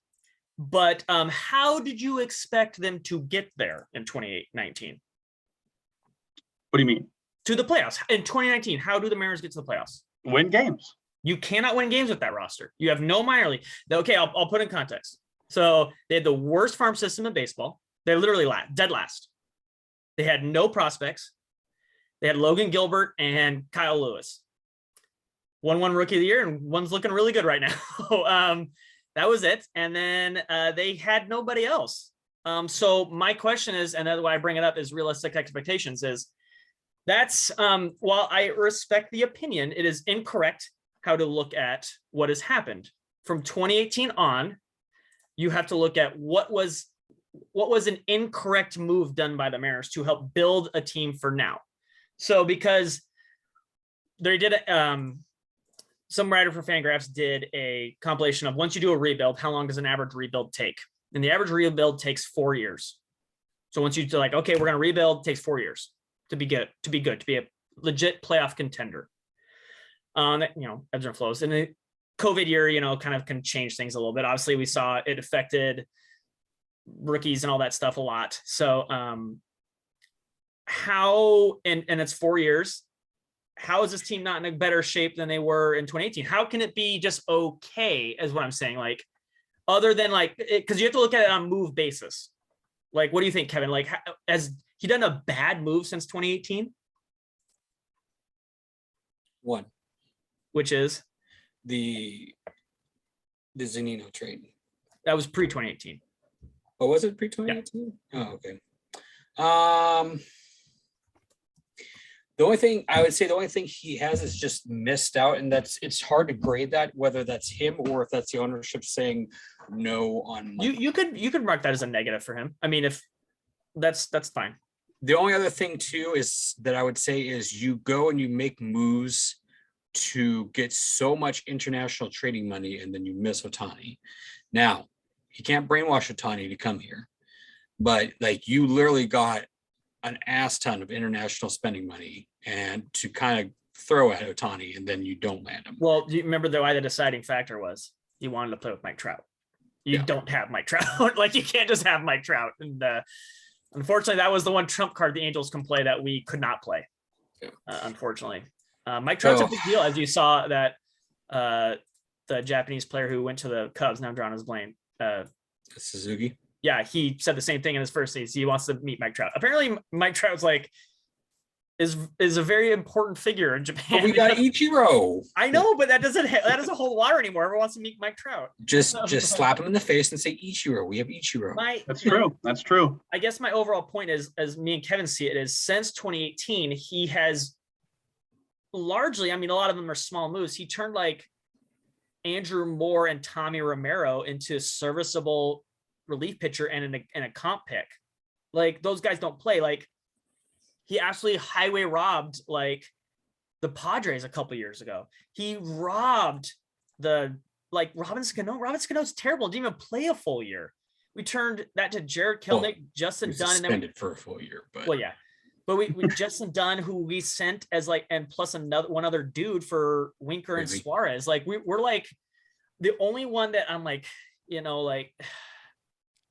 but how did you expect them to get there in 2019? What do you mean? To the playoffs. In 2019, how do the Mariners get to the playoffs? Win games. You cannot win games with that roster. You have no minor league. Okay, I'll put in context. So they had the worst farm system in baseball. They're literally dead last. They had no prospects. They had Logan Gilbert and Kyle Lewis. One rookie of the year, and one's looking really good right now. That was it. And then they had nobody else. So my question is, and that's why I bring it up, is realistic expectations. Is that's while I respect the opinion, it is incorrect how to look at what has happened from 2018 on. You have to look at what was an incorrect move done by the Mariners to help build a team for now. So because they did some writer for Fangraphs did a compilation of once you do a rebuild, how long does an average rebuild take? And the average rebuild takes 4 years. So once you do okay, we're going to rebuild, it takes 4 years to be good, to be a legit playoff contender. Ebbs and flows. And the COVID year, kind of can change things a little bit. Obviously, we saw it affected rookies and all that stuff a lot. So how, and it's 4 years. How is this team not in a better shape than they were in 2018? How can it be just okay, is what I'm saying? Like, other than because you have to look at it on move basis. Like, what do you think, Kevin? Like, has he done a bad move since 2018? One. Which is? The Zunino trade. That was pre-2018. Oh, was it pre-2018? Yeah. Oh, okay. The only thing he has is just missed out, and it's hard to grade that, whether that's him or if that's the ownership saying no on. You could mark that as a negative for him. I mean, if that's fine. The only other thing too is that I would say is you go and you make moves to get so much international trading money, and then you miss Ohtani. Now, you can't brainwash Ohtani to come here, but you literally got an ass ton of international spending money and to kind of throw at Ohtani, and then you don't land him. Well, do you remember why the deciding factor was? He wanted to play with Mike Trout. You don't have Mike Trout. You can't just have Mike Trout. And unfortunately, that was the one trump card the Angels can play that we could not play. Unfortunately, Mike Trout's a big deal, as you saw that the Japanese player who went to the Cubs. Now I'm drawing his blank. Suzuki. Yeah, he said the same thing in his first season. He wants to meet Mike Trout. Apparently, Mike Trout's like is a very important figure in Japan. But we got Ichiro. I know, but that doesn't hold water anymore. Everyone wants to meet Mike Trout. Just slap him in the face and say Ichiro. We have Ichiro. That's true. That's true. I guess my overall point is, as me and Kevin see it, is since 2018, he has largely, I mean, a lot of them are small moves. He turned like Andrew Moore and Tommy Romero into serviceable relief pitcher and a comp pick. Like those guys don't play. Like he absolutely highway robbed like the Padres a couple years ago. He robbed Robin Cano. Robin Cano's terrible. Didn't even play a full year. We turned that to Jared Kelnick, Justin Dunn, and then suspended for a full year. But well, yeah. But we Justin Dunn, who we sent as like, and plus one other dude for Winker and Suarez. Like we're like the only one that I'm like, like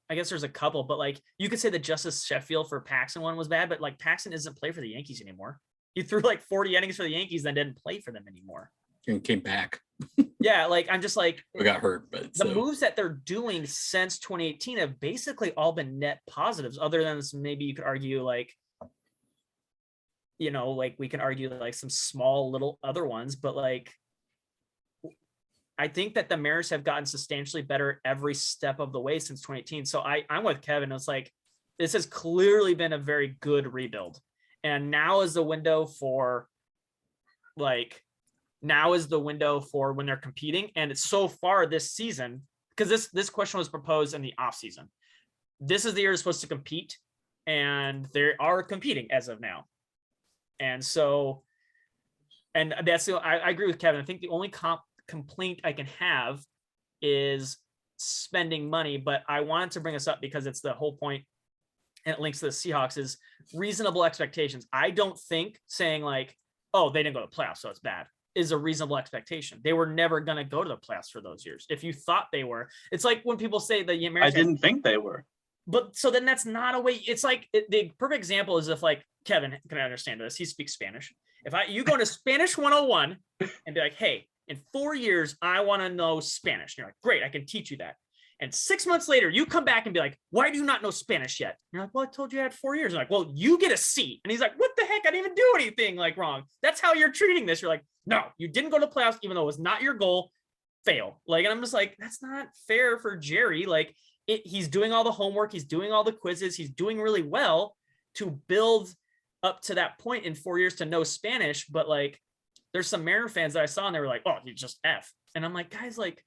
I guess there's a couple, but like you could say the Justice Sheffield for Paxton one was bad, but like Paxton doesn't play for the Yankees anymore. He threw like 40 innings for the Yankees, then didn't play for them anymore. And came back. Yeah, like I'm just like we got hurt, but the moves that they're doing since 2018 have basically all been net positives, other than maybe you could argue like, like we can argue like some small little other ones, but like I think that the Mariners have gotten substantially better every step of the way since 2018. So I'm with Kevin. It's like, this has clearly been a very good rebuild. And now is the window for when they're competing. And it's so far this season, because this question was proposed in the off season. This is the year they're supposed to compete, and they are competing as of now. And so, and that's I agree with Kevin. I think the only complaint I can have is spending money, but I wanted to bring this up because it's the whole point, and it links to the Seahawks, is reasonable expectations. I don't think saying like, oh, they didn't go to the playoffs, so it's bad, is a reasonable expectation. They were never going to go to the playoffs for those years. If you thought they were, it's like when people say the Americans, I didn't think they were. But so then that's not a way. It's like the perfect example is if like Kevin can understand this. He speaks Spanish. If you go to Spanish 101 and be like, hey, in 4 years, I want to know Spanish. And you're like, great, I can teach you that. And 6 months later, you come back and be like, why do you not know Spanish yet? And you're like, well, I told you I had 4 years. I'm like, well, you get a C. And he's like, what the heck? I didn't even do anything like wrong. That's how you're treating this. You're like, no, you didn't go to playoffs, even though it was not your goal. Fail. Like, and I'm just like, that's not fair for Jerry. Like, he's doing all the homework. He's doing all the quizzes. He's doing really well to build up to that point in 4 years to know Spanish. But like, there's some Mariner fans that I saw and they were like, oh, you just F. And I'm like, guys, like,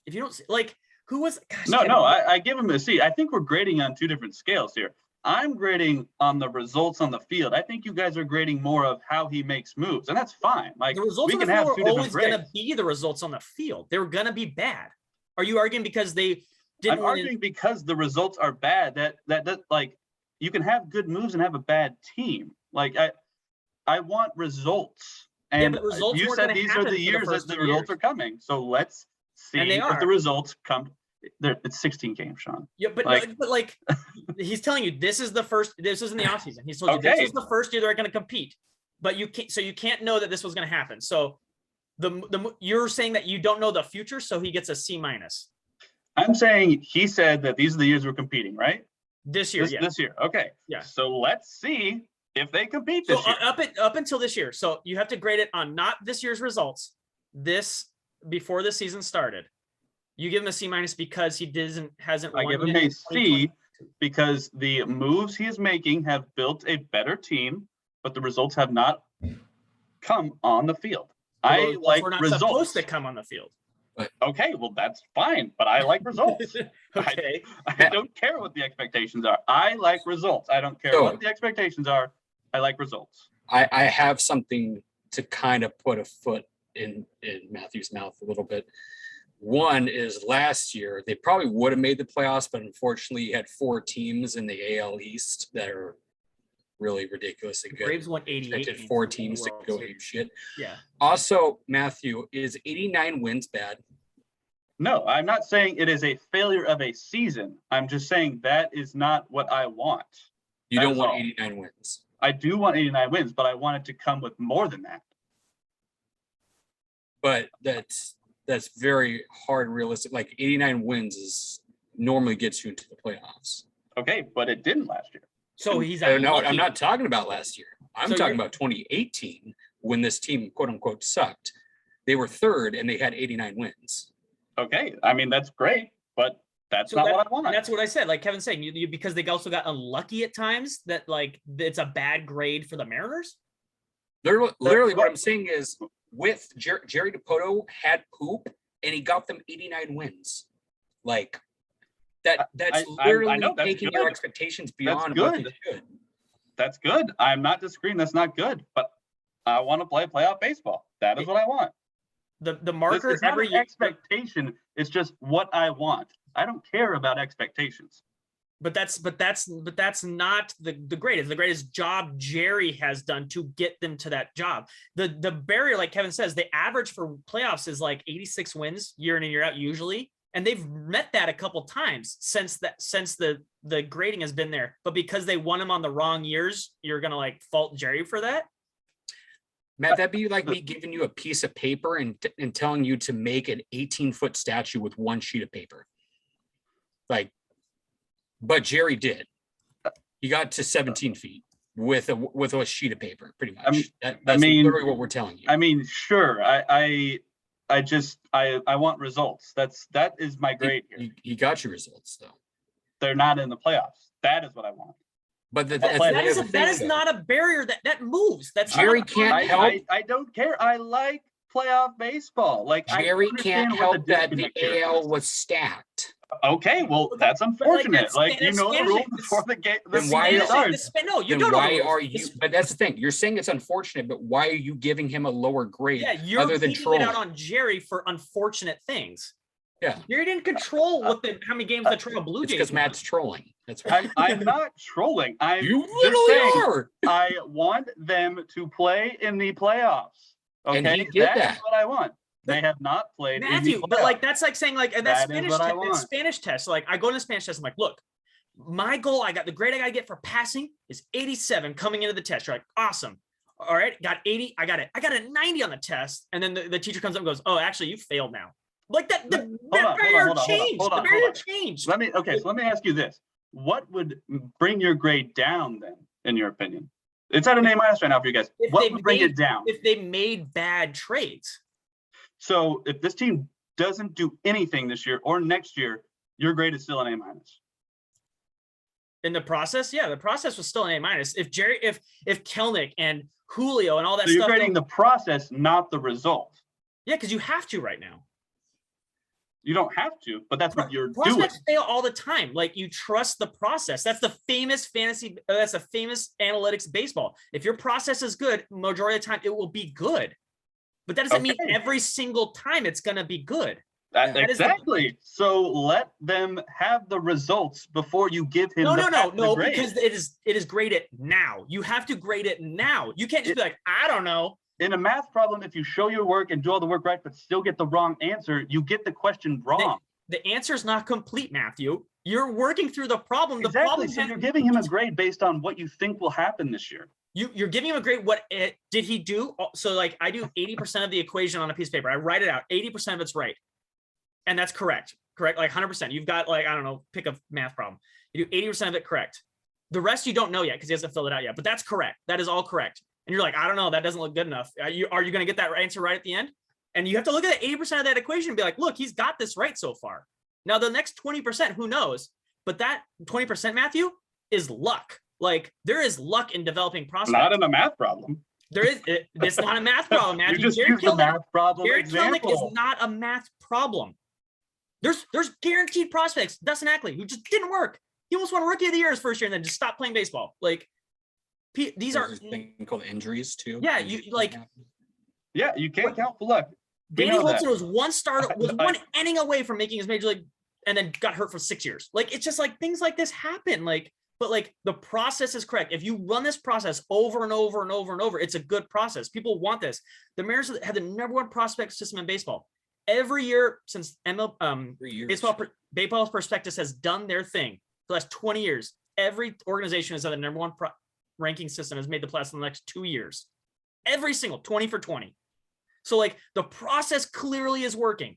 if you don't like, who was, gosh, I give him a C. I think we're grading on two different scales here. I'm grading on the results on the field. I think you guys are grading more of how he makes moves, and that's fine. Like, the results we on can the have field two are different always grades. going to be the results on the field. They were going to be bad. Are you arguing because they didn't? I'm arguing because the results are bad. That like, you can have good moves and have a bad team. Like, I want results. And but results you said these are the years that the results are coming. So let's see if the results come. It's 16 games, Sean. Yeah, but like he's telling you this is the first. This is in the offseason. He's told you this is the first year they're going to compete. But you can't. So you can't know that this was going to happen. So you're saying that you don't know the future. So he gets a C-. I'm saying he said that these are the years we're competing, right? This year. This year. Okay. Yeah. So let's see if they compete this year. Up until this year. So you have to grade it on not this year's results. This before the season started. You give him a C- because he hasn't won. I give him a C because the moves he is making have built a better team, but the results have not come on the field. I like we're not results. Supposed to come on the field. Okay, well that's fine, but I like results. Okay. I don't care what the expectations are. I like results. I don't care what the expectations are. I like results. I have something to kind of put a foot in Matthew's mouth a little bit. One is last year, they probably would have made the playoffs, but unfortunately you had 4 teams in the AL East that are really ridiculously good. Braves won 88. Expected 4 teams to go ape shit. Yeah. Also, Matthew, is 89 wins bad? No, I'm not saying it is a failure of a season. I'm just saying that is not what I want. You don't want 89 wins. I do want 89 wins, but I want it to come with more than that. But that's that's very hard realistic. Like 89 wins is normally gets you into the playoffs. Okay, but it didn't last year. So he's No, unlucky. I'm not talking about last year. I'm So talking you're- about 2018 when this team, quote unquote, sucked. They were third and they had 89 wins. Okay, I mean that's great, but that's So not that- what I want. And that's what I said. Like Kevin's saying, you because they also got unlucky at times that like it's a bad grade for the Mariners. Literally, what I'm saying is, with Jerry Dipoto had poop, and he got them 89 wins. Like that's literally I know, that's taking good. your expectations beyond That's what they good. should. That's good. I'm not disagreeing. That's not good, but I want to play playoff baseball. That is what I want. The marker It's not every an year, expectation. It's just what I want. I don't care about expectations. but that's not the greatest. The greatest job Jerry has done to get them to that job. The barrier, like Kevin says, the average for playoffs is like 86 wins year in and year out usually, and they've met that a couple times since the grading has been there. But because they won them on the wrong years, you're gonna like fault Jerry for that. Matt, that'd be like me giving you a piece of paper and telling you to make an 18-foot statue with one sheet of paper. Like, but Jerry did. He got to 17 feet with a sheet of paper, pretty much. That's literally what we're telling you. I mean, sure. I want results. That is my grade here. He got your results though. They're not in the playoffs. That is what I want. But that is not a barrier that moves. That's Jerry not- can't help. I don't care. I like playoff baseball. Like Jerry can't help that the disconnect here AL is. was stacked. Okay, well, that's unfortunate. Like, you know the rules Spanish- before the game. The Then why season is it- starts. No, you Then don't know. why the rules. are you? But that's the thing. You're saying it's unfortunate, but why are you giving him a lower grade? Yeah, you're other than taking it trolling? out on Jerry for unfortunate things. Yeah, Jerry didn't control how many games the Toronto Blue it's Jays because won. Matt's trolling. That's why. I'm not trolling. I'm You just literally saying, are. I want them to play in the playoffs. Okay, And he did that that. is what I want. They have not played Matthew, in the but like playoffs. that's like saying like and that That is Spanish what I that want. Spanish test. Like I go to the Spanish test, I'm like, look, my goal, the grade I gotta get for passing is 87 coming into the test. You're like, awesome. All right, got 80. I got a 90 on the test. And then the teacher comes up and goes, oh, actually, you failed now. Like that barrier changed. The barrier changed. Let me ask you this. What would bring your grade down then, in your opinion? It's at an A- right now for you guys. If What they would bring it down? If they made bad trades. So if this team doesn't do anything this year or next year, your grade is still an A-. In the process, yeah, the process was still an A-. If Kelnick and Julio and all that So you're stuff. grading the process, not the result. Yeah, because you have to right now. You don't have to, but that's what you're doing. Prospects fail all the time. Like you trust the process. That's the famous fantasy. That's a famous analytics baseball. If your process is good, majority of the time it will be good. But that doesn't mean Okay. every single time it's going to be good. That is the- exactly. So let them have the results before you give him. No, the grade. because it is graded now. You have to grade it now. You can't just be like, I don't know. In a math problem, if you show your work and do all the work right, but still get the wrong answer, you get the question wrong. The answer is not complete, Matthew. You're working through the problem. The Exactly. problem So you're giving him a grade based on what you think will happen this year. You're giving him a grade. Did he do? So like I do 80% of the equation on a piece of paper. I write it out. 80% of it's right. And that's correct. Correct. Like 100%. You've got like, I don't know, pick a math problem. You do 80% of it correct. The rest you don't know yet because he hasn't filled it out yet, but that's correct. That is all correct. And you're like, I don't know, that doesn't look good enough. Are you going to get that answer right at the end? And you have to look at that 80% of that equation and be like, look, he's got this right so far. Now the next 20%, who knows? But that 20%, Matthew, is luck. Like there is luck in developing prospects. Not in a math problem. It's not a math problem, Matthew. You just Jerry use the math problem Jerry example. Kelnick is not a math problem. There's guaranteed prospects. Dustin Ackley, who just didn't work. He almost won Rookie of the Year his first year and then just stopped playing baseball. Like these are There's a thing called injuries too. Yeah, you like Yeah, you can't count for luck. Danny know that. Holtzman was one inning away from making his major league and then got hurt for 6 years. Like it's just like things like this happen. Like, but like the process is correct. If you run this process over and over and over and over, it's a good process. People want this. The Mariners have the #1 prospect system in baseball. Every year since Baseball Prospectus has done their thing for the last 20 years. Every organization has had the #1 ranking system has made the playoffs in the next 2 years. Every single 20 for 20. So like the process clearly is working.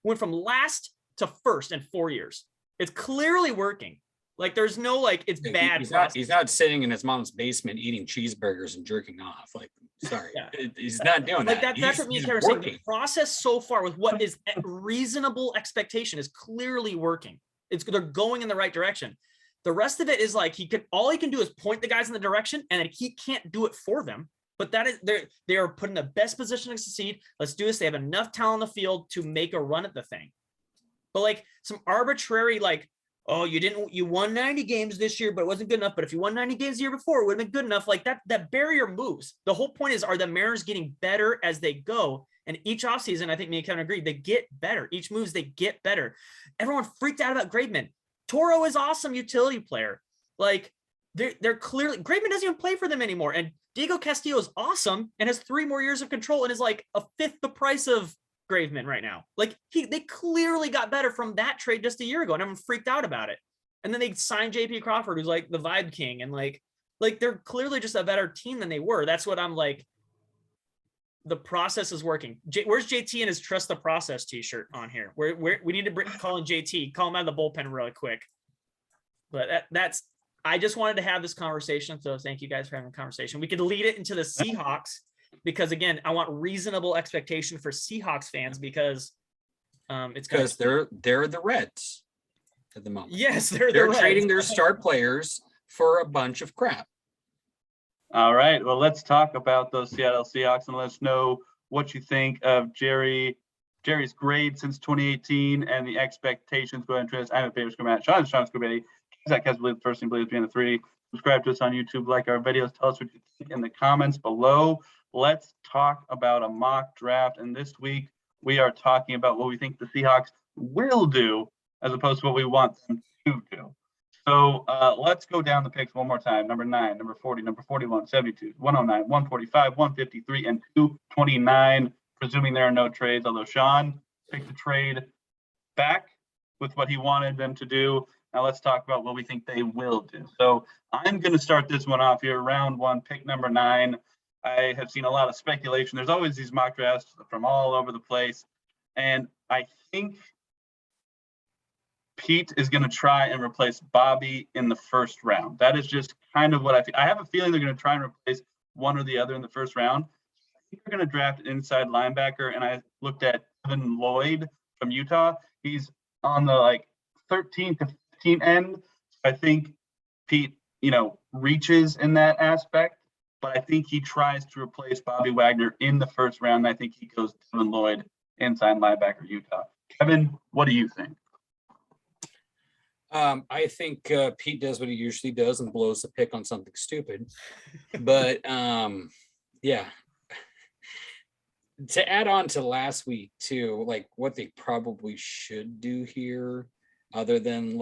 Went from last to first in 4 years. It's clearly working. Like there's no like it's bad. He's not sitting in his mom's basement eating cheeseburgers and jerking off. Like, sorry, he's not doing like that. That's what me and Kevin are saying. The process so far with what is reasonable expectation is clearly working. They're going in the right direction. The rest of it is like all he can do is point the guys in the direction, and then he can't do it for them. But that is they are put in the best position to succeed. Let's do this. They have enough talent on the field to make a run at the thing. But like some arbitrary like, oh, you won 90 games this year, but it wasn't good enough. But if you won 90 games the year before, it would have been good enough. Like that barrier moves. The whole point is, are the Mariners getting better as they go? And each offseason, I think me and Kevin agree, they get better. Each moves, they get better. Everyone freaked out about Graveman. Toro is awesome utility player. Like they're clearly, Graveman doesn't even play for them anymore. And Diego Castillo is awesome and has 3 more years of control and is like a fifth the price of Graveman right now. Like they clearly got better from that trade just a year ago, and everyone freaked out about it. And then they signed JP Crawford, who's like the vibe king, and like they're clearly just a better team than they were. That's what I'm like. The process is working. Where's JT and his trust the process t-shirt on here? Where we need to call in JT, call him out of the bullpen really quick. But that's I just wanted to have this conversation. So thank you guys for having a conversation. We could lead it into the Seahawks. Because again, I want reasonable expectation for Seahawks fans because it's because they're the Reds at the moment. Yes, they're trading their star players for a bunch of crap. All right, well, let's talk about those Seattle Seahawks and let us know what you think of Jerry's grade since 2018 and the expectations going into this. I'm a favorite Scubaty. Sean Scubaty. Zach has believed first and believes being the 3. Subscribe to us on YouTube, like our videos, tell us what you think in the comments below. Let's talk about a mock draft. And this week, we are talking about what we think the Seahawks will do as opposed to what we want them to do. So let's go down the picks one more time. Number 9, number 40, number 41, 72, 109, 145, 153, and 229, presuming there are no trades, although Sean picked the trade back with what he wanted them to do. Now let's talk about what we think they will do. So I'm going to start this one off here. Round 1, pick number 9. I have seen a lot of speculation. There's always these mock drafts from all over the place. And I think Pete is going to try and replace Bobby in the first round. That is just kind of what I feel. I have a feeling they're going to try and replace one or the other in the first round. I think they're going to draft an inside linebacker. And I looked at Kevin Lloyd from Utah. He's on the 13 to 15 end. So I think Pete, reaches in that aspect. But I think he tries to replace Bobby Wagner in the first round. I think he goes Kevin Lloyd, inside linebacker, Utah. Kevin, what do you think? I think Pete does what he usually does and blows the pick on something stupid. But yeah. To add on to last week too, what they probably should do here, other than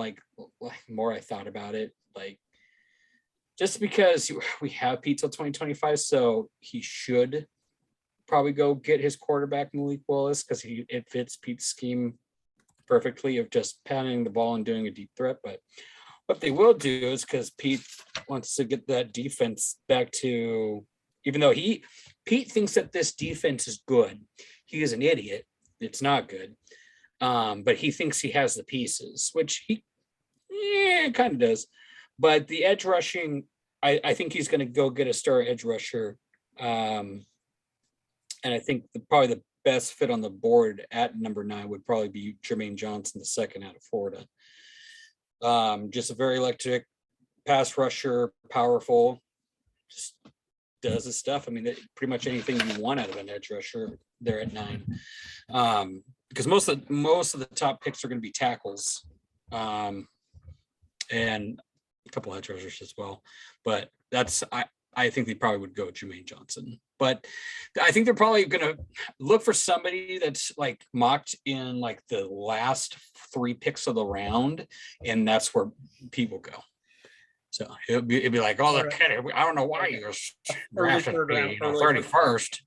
more I thought about it, just because we have Pete till 2025, so he should probably go get his quarterback Malik Willis because it fits Pete's scheme perfectly of just pounding the ball and doing a deep threat. But what they will do is, because Pete wants to get that defense back to, even though Pete thinks that this defense is good, he is an idiot. It's not good. But he thinks he has the pieces, which he kind of does. But the edge rushing, I think he's going to go get a star edge rusher. And I think probably the best fit on the board at number 9 would probably be Jermaine Johnson, the second out of Florida. Just a very electric pass rusher, powerful, just does his stuff. I mean, pretty much anything you want out of an edge rusher there at 9. Because most of the top picks are going to be tackles. And a couple edge rushers as well, but I think they probably would go with Jermaine Johnson. But I think they're probably going to look for somebody that's mocked in the last 3 picks of the round, and that's where people go. So it'd be like, oh, look, I don't know why you're drafting me 31st.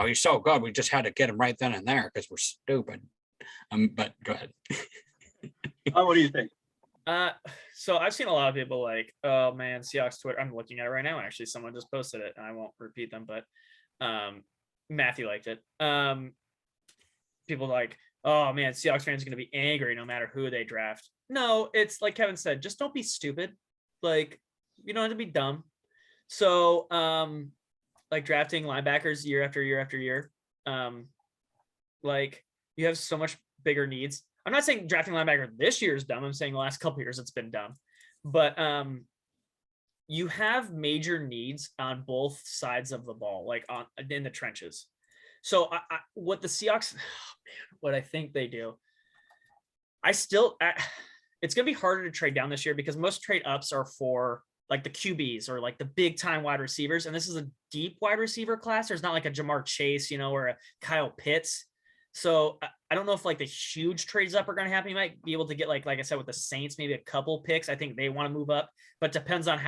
He's so good. We just had to get him right then and there because we're stupid. But go ahead. What do you think? So I've seen a lot of people oh man, Seahawks Twitter. I'm looking at it right now. Actually, someone just posted it, and I won't repeat them. But Matthew liked it. People like, oh man, Seahawks fans are going to be angry no matter who they draft. No, it's like Kevin said, just don't be stupid. Like, you don't have to be dumb. So, like drafting linebackers year after year after year, like you have so much bigger needs. I'm not saying drafting linebacker this year is dumb. I'm saying the last couple of years it's been dumb. But you have major needs on both sides of the ball, like in the trenches. So what the Seahawks, what I think they do, it's going to be harder to trade down this year because most trade ups are for like the QBs or like the big time wide receivers. And this is a deep wide receiver class. There's not like a Jamar Chase, or a Kyle Pitts. So I don't know if like the huge trades up are going to happen. You might be able to get like I said, with the Saints, maybe a couple picks. I think they want to move up, but depends on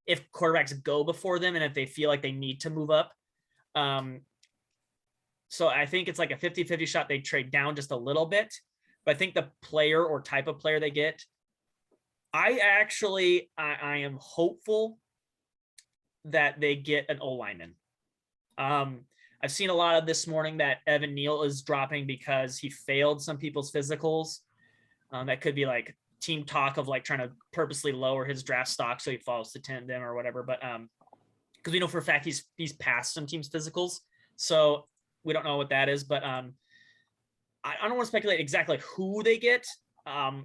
if quarterbacks go before them and if they feel like they need to move up. So I think it's like a 50-50 shot. They trade down just a little bit, but I think the player or type of player they get, I am hopeful that they get an O-lineman. I've seen a lot of this morning that Evan Neal is dropping because he failed some people's physicals. That could be like team talk of like trying to purposely lower his draft stock so he falls to 10 them or whatever. But because we know for a fact he's passed some teams' physicals, so we don't know what that is. But I don't want to speculate exactly who they get.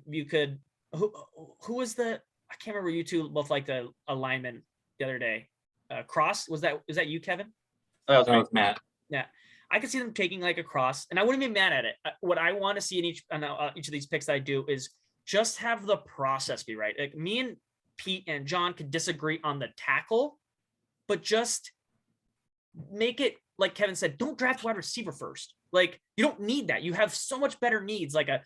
You could who was I can't remember. You two both like the alignment the other day. Cross is that you, Kevin? That was Matt. Yeah, I could see them taking like a Cross, and I wouldn't be mad at it. What I want to see in each of these picks that I do is just have the process be right. Like me and Pete and John could disagree on the tackle, but just make it like Kevin said. Don't draft wide receiver first. Like you don't need that. You have so much better needs, like a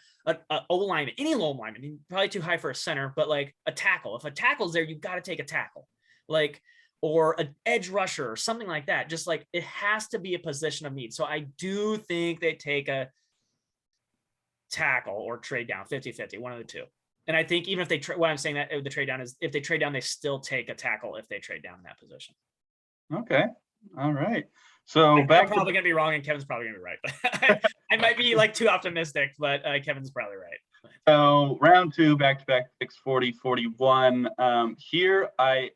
O lineman, any low lineman. Probably too high for a center, but like a tackle. If a tackle's there, you've got to take a tackle. Like. Or an edge rusher or something like that. Just like it has to be a position of need. So I do think they take a tackle or trade down 50-50, one of the two. And I think even if they what I'm saying that the trade down is if they trade down, they still take a tackle if they trade down in that position. Okay. All right. So I'm probably gonna be wrong and Kevin's probably gonna be right. I might be like too optimistic, but Kevin's probably right. So round 2, back-to-back picks, 40-41. Here I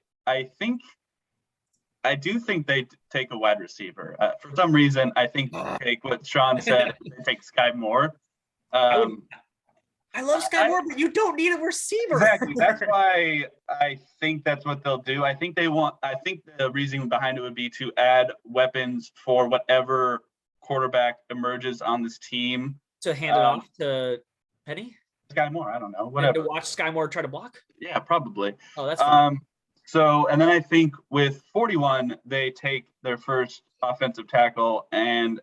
do think they take a wide receiver. For some reason, I think they take what Sean said. They take Sky Moore. I love Sky Moore, but you don't need a receiver. Exactly. That's why I think that's what they'll do. I think the reasoning behind it would be to add weapons for whatever quarterback emerges on this team. To hand it off to Penny? Sky Moore, I don't know. Whatever. To watch Sky Moore try to block? Yeah, probably. Oh, that's fun. So, and then I think with 41, they take their first offensive tackle, and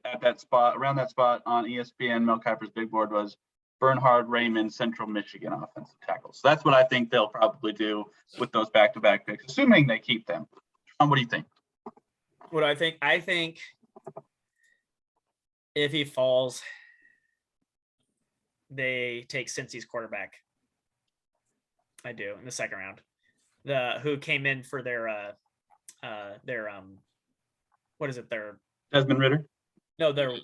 around that spot on ESPN, Mel Kiper's big board was Bernhard Raymond, Central Michigan offensive tackle. So that's what I think they'll probably do with those back-to-back picks, assuming they keep them. What do you think? What do I think? I think if he falls, they take Cincy's quarterback. I do in the second round. Who came in for their what is it? Their Desmond Ridder? No, their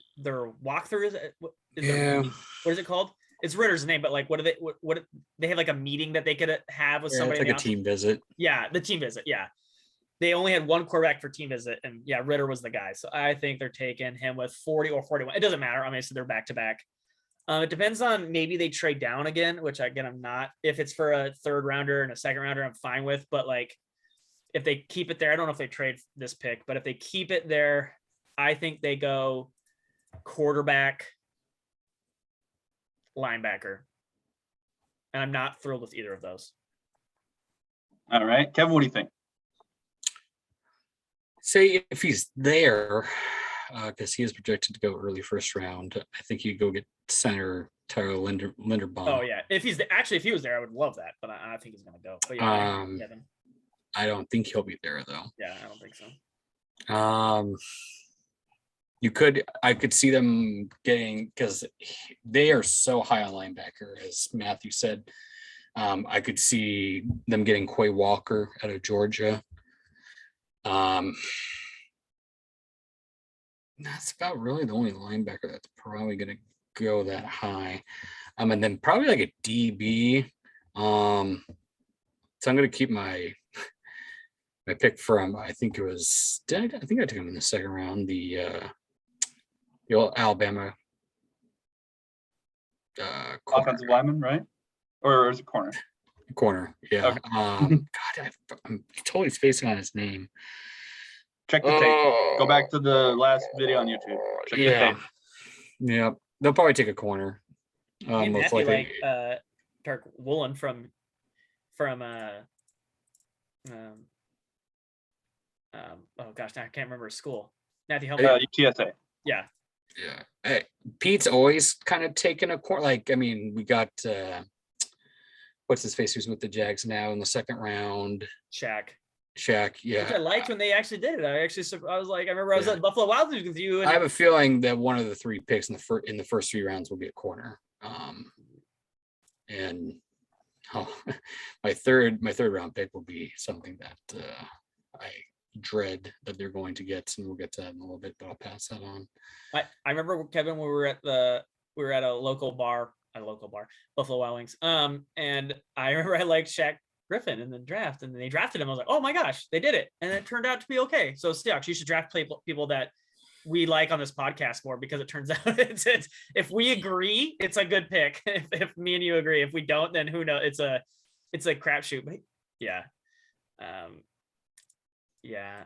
walkthrough what is it called? It's Ritter's name, but like what they have like a meeting that they could have with somebody. It's like a team visit. Yeah, the team visit. Yeah. They only had one quarterback for team visit, and yeah, Ridder was the guy. So I think they're taking him with 40 or 41. It doesn't matter. I mean, so they're back to back. It depends on maybe they trade down again, which again, I'm not. If it's for a third rounder and a second rounder, I'm fine with. But like, if they keep it there, I don't know if they trade this pick, but if they keep it there, I think they go quarterback, linebacker. And I'm not thrilled with either of those. All right. Kevin, what do you think? Say if he's there, because he is projected to go early first round, I think you go get center Tyler Linderbaum. Oh yeah, if he was there, I would love that, but I think he's gonna go. But yeah, Kevin. I don't think he'll be there though. Yeah, I don't think so. I could see them getting, because they are so high on linebacker, as Matthew said. I could see them getting Quay Walker out of Georgia. That's about really the only linebacker that's probably going to go that high. And then probably like a DB. So I'm going to keep my pick from, I think it was, I think I took him in the second round, the old Alabama Offensive lineman, right? Or is it corner? Corner, yeah. Okay. God, I'm totally spacing on his name. Check the tape. Go back to the last video on YouTube. Check the tape. Yeah, they'll probably take a corner. Most likely, like Dark Woolen from oh gosh, now I can't remember his school. Matthew, help me. UTSA. Yeah. Yeah. Hey, Pete's always kind of taken a corner. Like, I mean, we got what's his face who's with the Jags now in the second round. Shaq, yeah. Which I liked when they actually did it. I was like, I remember I was at Buffalo Wild Wings with you. And I have a feeling that one of the 3 picks in the first 3 rounds will be a corner. And my third round pick will be something that I dread that they're going to get, and we'll get to that in a little bit, but I'll pass that on. I remember, Kevin, when we were at a local bar, Buffalo Wild Wings. And I remember I liked Shaq Griffin in the draft, and then they drafted him. I was like, oh my gosh, they did it. And it turned out to be okay. So Seahawks, you should draft people that we like on this podcast more, because it turns out it's if we agree, it's a good pick. If me and you agree, if we don't, then who knows? It's a crapshoot. But yeah. Yeah.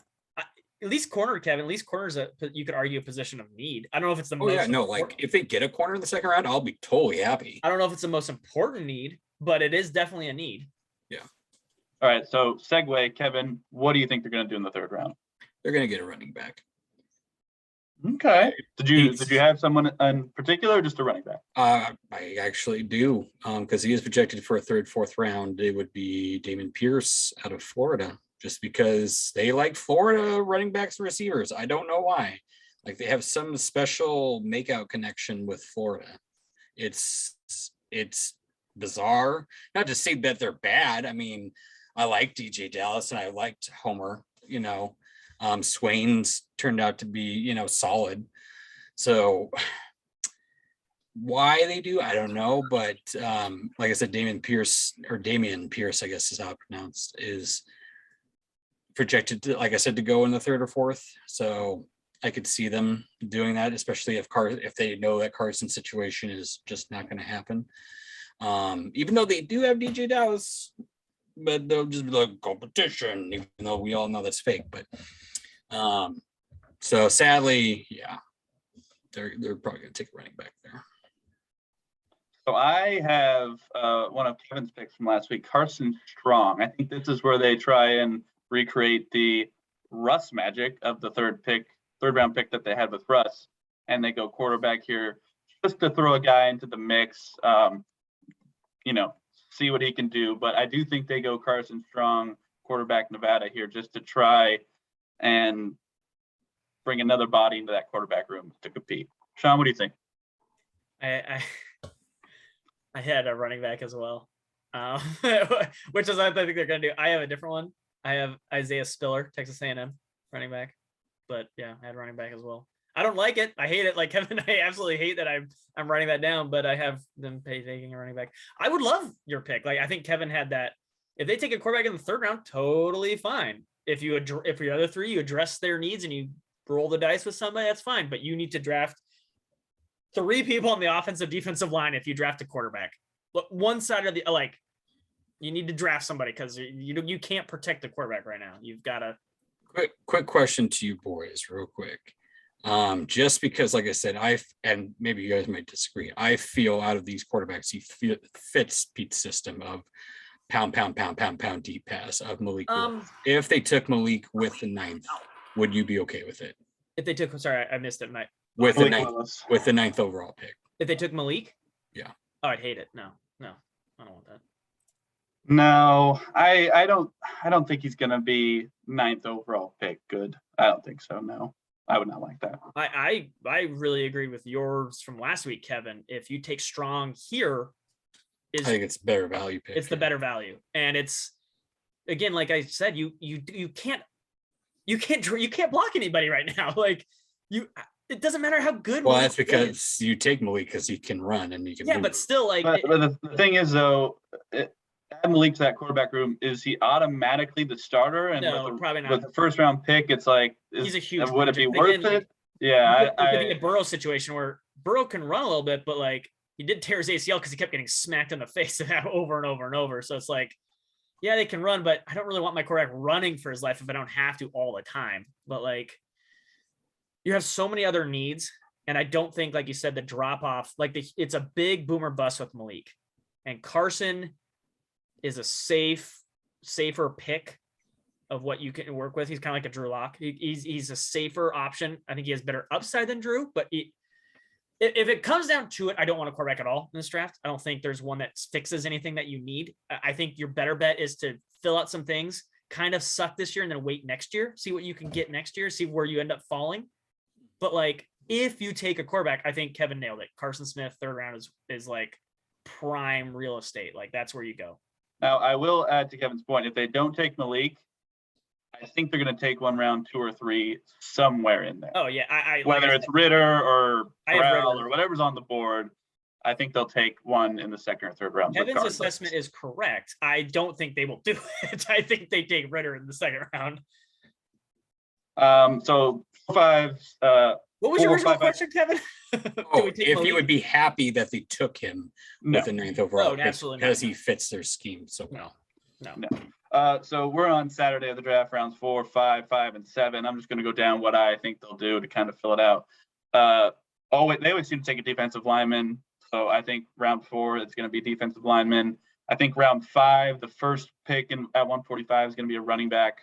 At least corner, Kevin. At least corner's you could argue a position of need. I don't know if it's the most. Yeah, no, like if they get a corner in the second round, I'll be totally happy. I don't know if it's the most important need, but it is definitely a need. Yeah. All right. So segue, Kevin. What do you think they're going to do in the third round? They're going to get a running back. Okay. Did you have someone in particular, or just a running back? I actually do, because he is projected for a third, fourth round. It would be Dameon Pierce out of Florida, just because they like Florida running backs and receivers. I don't know why. Like, they have some special makeout connection with Florida. It's bizarre. Not to say that they're bad. I mean, I like DJ Dallas and I liked Homer, Swain's turned out to be, solid. So why they do, I don't know. But like I said, Dameon Pierce, I guess is how it's pronounced, is projected to, like I said, to go in the third or fourth. So I could see them doing that, especially if they know that Carson's situation is just not going to happen. Even though they do have DJ Dallas, but they'll just be like competition, even though we all know that's fake. But so sadly, yeah, they're probably gonna take a running back there. So I have one of Kevin's picks from last week, Carson Strong. I think this is where they try and recreate the Russ magic of the third round pick that they had with Russ, and they go quarterback here just to throw a guy into the mix, see what he can do. But I do think they go Carson Strong, quarterback Nevada here, just to try and bring another body into that quarterback room to compete. Sean, what do you think? I had a running back as well, which is what I think they're going to do. I have a different one. I have Isaiah Spiller, Texas A&M running back. But yeah, I had running back as well. I don't like it. I hate it. Like Kevin, I absolutely hate that I'm writing that down, but I have them taking a running back. I would love your pick. Like, I think Kevin had that. If they take a quarterback in the third round, totally fine. If your other 3, you address their needs and you roll the dice with somebody, that's fine. But you need to draft 3 people on the offensive defensive line if you draft a quarterback. But one side of the, you need to draft somebody, because you can't protect the quarterback right now. You've got to. Quick question to you boys, real quick. Just because, like I said, and maybe you guys might disagree, I feel out of these quarterbacks, he fits Pete's system of pound, deep pass of Malik. If they took Malik with the 9th, would you be okay with it? If they took, sorry, I missed it, Mike. With the 9th overall pick. If they took Malik? Yeah. Oh, I'd hate it. No, I don't want that. No, I don't think he's going to be 9th overall pick. Good. I don't think so. No, I would not like that. I really agree with yours from last week, Kevin. If you take Strong here, I think it's better value pick. It's the better value. And it's, again, like I said, you can't block anybody right now. Like it doesn't matter how good. Well, Malik that's because is. you take Malik because he can run and you can. Yeah, move. but still, like, But the thing is, though, add Malik to that quarterback room. Is he automatically the starter? And no, probably not. with the first round pick, it's like, He's a huge would it be project. worth Again, it? Yeah, it could be a Burrow situation where Burrow can run a little bit, but like he did tear his ACL because he kept getting smacked in the face over and over and over. So it's like, yeah, they can run, but I don't really want my quarterback running for his life if I don't have to all the time. But like, you have so many other needs, and I don't think, like you said, the drop off, like it's a big boomer bust with Malik, and Carson is a safer pick of what you can work with. He's kind of like a Drew Lock. He's a safer option. I think he has better upside than Drew, but if it comes down to it, I don't want a quarterback at all in this draft. I don't think there's one that fixes anything that you need. I think your better bet is to fill out some things, kind of suck this year and then wait next year, see what you can get next year, see where you end up falling. But like, if you take a quarterback, I think Kevin nailed it. Carson Smith, third round is like prime real estate. Like that's where you go. Now, I will add to Kevin's point. If they don't take Malik, I think they're going to take one round 2 or 3 somewhere in there. Oh yeah, whether it's Ritter or Corral Ritter. or whatever's on the board, I think they'll take one in the second or third round. Kevin's assessment is correct. I don't think they will do it. I think they take Ritter in the second round. So 5. What was your original question, Kevin? If you would be happy that they took him with the 9th overall, absolutely because he fits their scheme so well. No. So we're on Saturday of the draft, rounds 4, 5, 5, and 7. I'm just going to go down what I think they'll do to kind of fill it out. They always seem to take a defensive lineman. So I think round 4, it's going to be defensive lineman. I think round 5, the first pick at 145 is going to be a running back.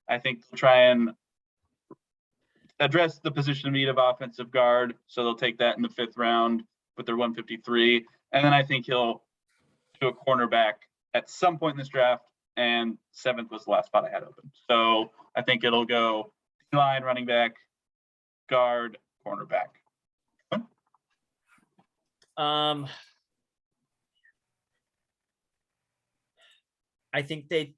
I think they'll try and address the position of need of offensive guard. So they'll take that in the 5th round with their 153. And then I think he'll do a cornerback at some point in this draft. And 7th was the last spot I had open. So I think it'll go line, running back, guard, cornerback. I think I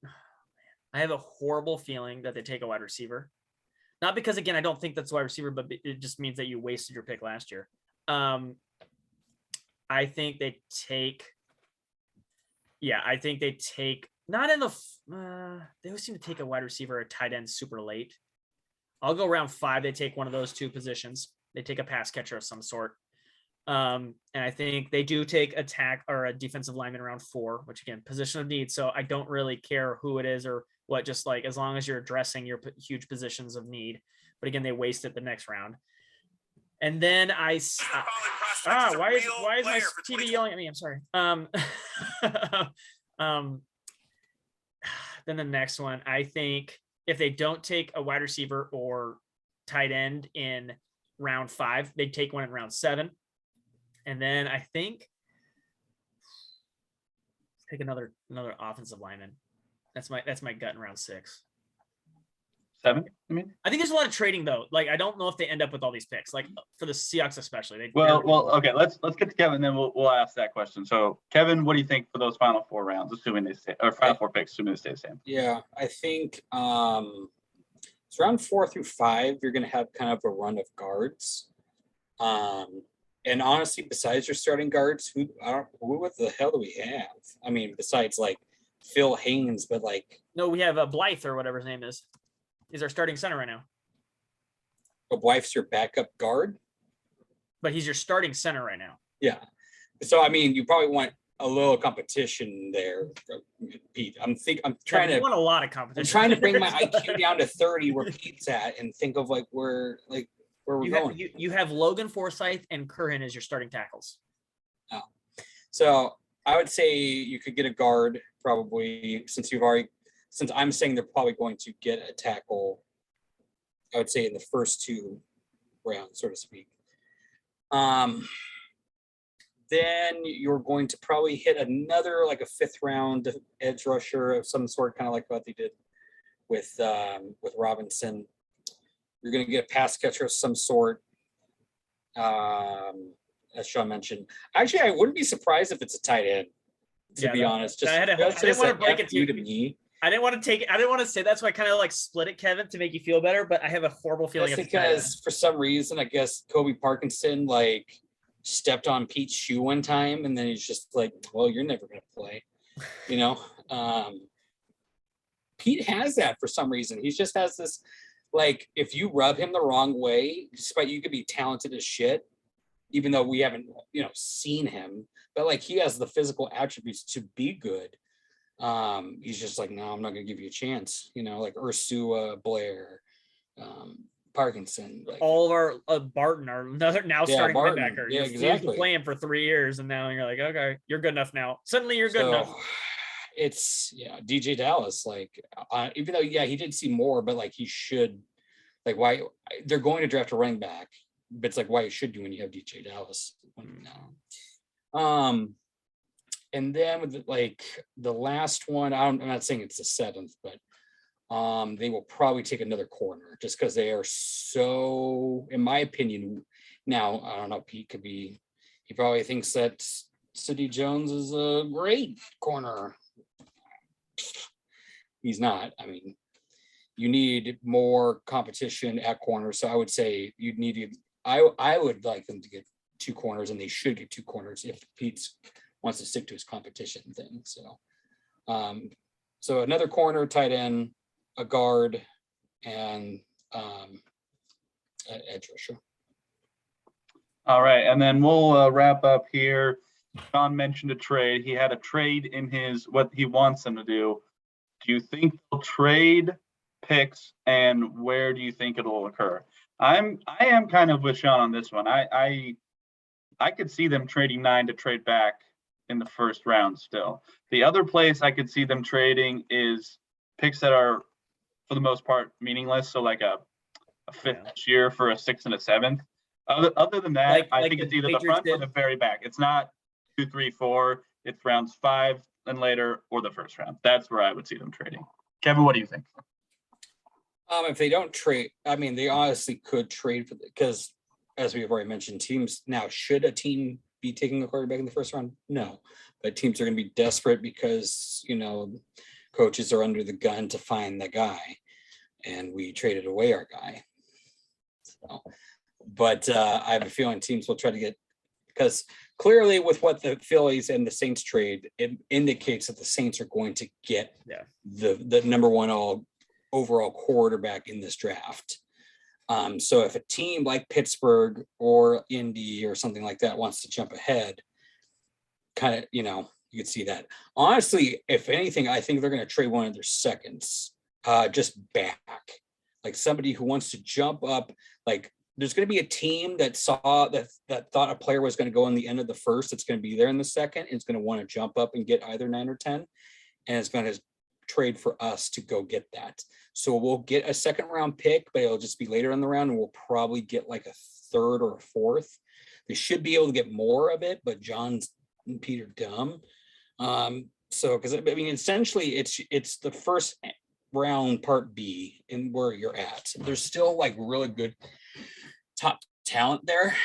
have a horrible feeling that they take a wide receiver. Not because, again, I don't think that's a wide receiver, but it just means that you wasted your pick last year. I think they take not in the they always seem to take a wide receiver or a tight end super late. I'll go round 5. They take one of those 2 positions. They take a pass catcher of some sort. And I think they do take a tack or a defensive lineman around 4, which again, position of need. So I don't really care who it is or what, just like, as long as you're addressing your huge positions of need. But again, they waste it the next round. And then why is my TV yelling at me? I'm sorry. Then the next one, I think if they don't take a wide receiver or tight end in round 5, they take one in round 7. And then I think take another offensive lineman. That's my gut in round 6. 7, I think there's a lot of trading though. Like, I don't know if they end up with all these picks, like for the Seahawks especially. Okay. Let's get to Kevin, then we'll ask that question. So, Kevin, what do you think for those final 4 rounds, assuming they stay, or final 4 picks, assuming they stay the same? Yeah, I think it's round 4 through 5. You're going to have kind of a run of guards. And honestly, besides your starting guards, who what the hell do we have? I mean, besides like Phil Haynes, but like no, we have a Blythe or whatever his name is. He's our starting center right now. But Blythe's your backup guard? But he's your starting center right now. Yeah. So I mean, you probably want a little competition there, Pete. I'm trying to want a lot of competition. I'm trying to bring my IQ down to 30 where Pete's at and think of like where we're going. You have Logan Forsythe and Curran as your starting tackles. Oh. So I would say you could get a guard probably since I'm saying they're probably going to get a tackle, I would say in the first 2 rounds, so to speak. Then you're going to probably hit another like a 5th round edge rusher of some sort, kind of like what they did with Robinson. You're going to get a pass catcher of some sort. As Sean mentioned, actually, I wouldn't be surprised if it's a tight end. To be honest, I didn't want to break it to me. I didn't want to say that, so I kind of like split it, Kevin, to make you feel better. But I have a horrible feeling. That's because for some reason, I guess Kobe Parkinson like stepped on Pete's shoe one time, and then he's just like, "Well, you're never going to play," you know. Pete has that for some reason. He just has this, like, if you rub him the wrong way, despite you could be talented as shit, even though we haven't, seen him, but like he has the physical attributes to be good. He's just like, no, I'm not gonna give you a chance. Like Ursua, Blair, Parkinson, like all of our Barton, our now starting linebacker. Yeah, exactly. You're playing for 3 years, and now you're like, okay, you're good enough now. Suddenly, you're good enough. It's DJ Dallas, like even though he did see more, but like he should, like why they're going to draft a running back, but it's like why you should when you have DJ Dallas. And then with like the last one, I'm not saying it's the 7th, but they will probably take another corner just because they are so, in my opinion, now I don't know, Pete could be, he probably thinks that Sidney Jones is a great corner. He's not. I mean, you need more competition at corner. So I would say you'd need to, I would like them to get 2 corners, and they should get 2 corners if Pete wants to stick to his competition thing. So, so another corner, tight end, a guard, and edge rusher. All right, and then we'll wrap up here. John mentioned a trade. He had a trade in what he wants them to do. Do you think they'll trade picks, and where do you think it'll occur? I am kind of with Sean on this one. I could see them trading 9 to trade back in the first round still. The other place I could see them trading is picks that are, for the most part, meaningless. So like a 5th this year for a 6th and a 7th. Other than that, I think it's either the front or the very back. It's not 2, 3, 4. It's rounds 5 and later, or the first round. That's where I would see them trading. Kevin, what do you think? If they don't trade, I mean, they honestly could trade because, as we've already mentioned, teams now, should a team be taking a quarterback in the first round? No, but teams are going to be desperate because coaches are under the gun to find the guy, and we traded away our guy. So, but I have a feeling teams will try to get, because clearly with what the Phillies and the Saints trade, it indicates that the Saints are going to get the number 1 overall quarterback in this draft. So if a team like Pittsburgh or Indy or something like that wants to jump ahead, kind of, you could see that. Honestly, if anything, I think they're going to trade one of their seconds, just back, like somebody who wants to jump up. Like there's going to be a team that saw that thought a player was going to go in the end of the first. It's going to be there in the second. And it's going to want to jump up and get either 9 or 10, and it's going to trade for us to go get that. So we'll get a 2nd round pick, but it'll just be later in the round, and we'll probably get like a 3rd or a 4th. They should be able to get more of it, but John and Peter dumb. So because I mean, essentially it's the first round part B in where you're at. There's still like really good top talent there,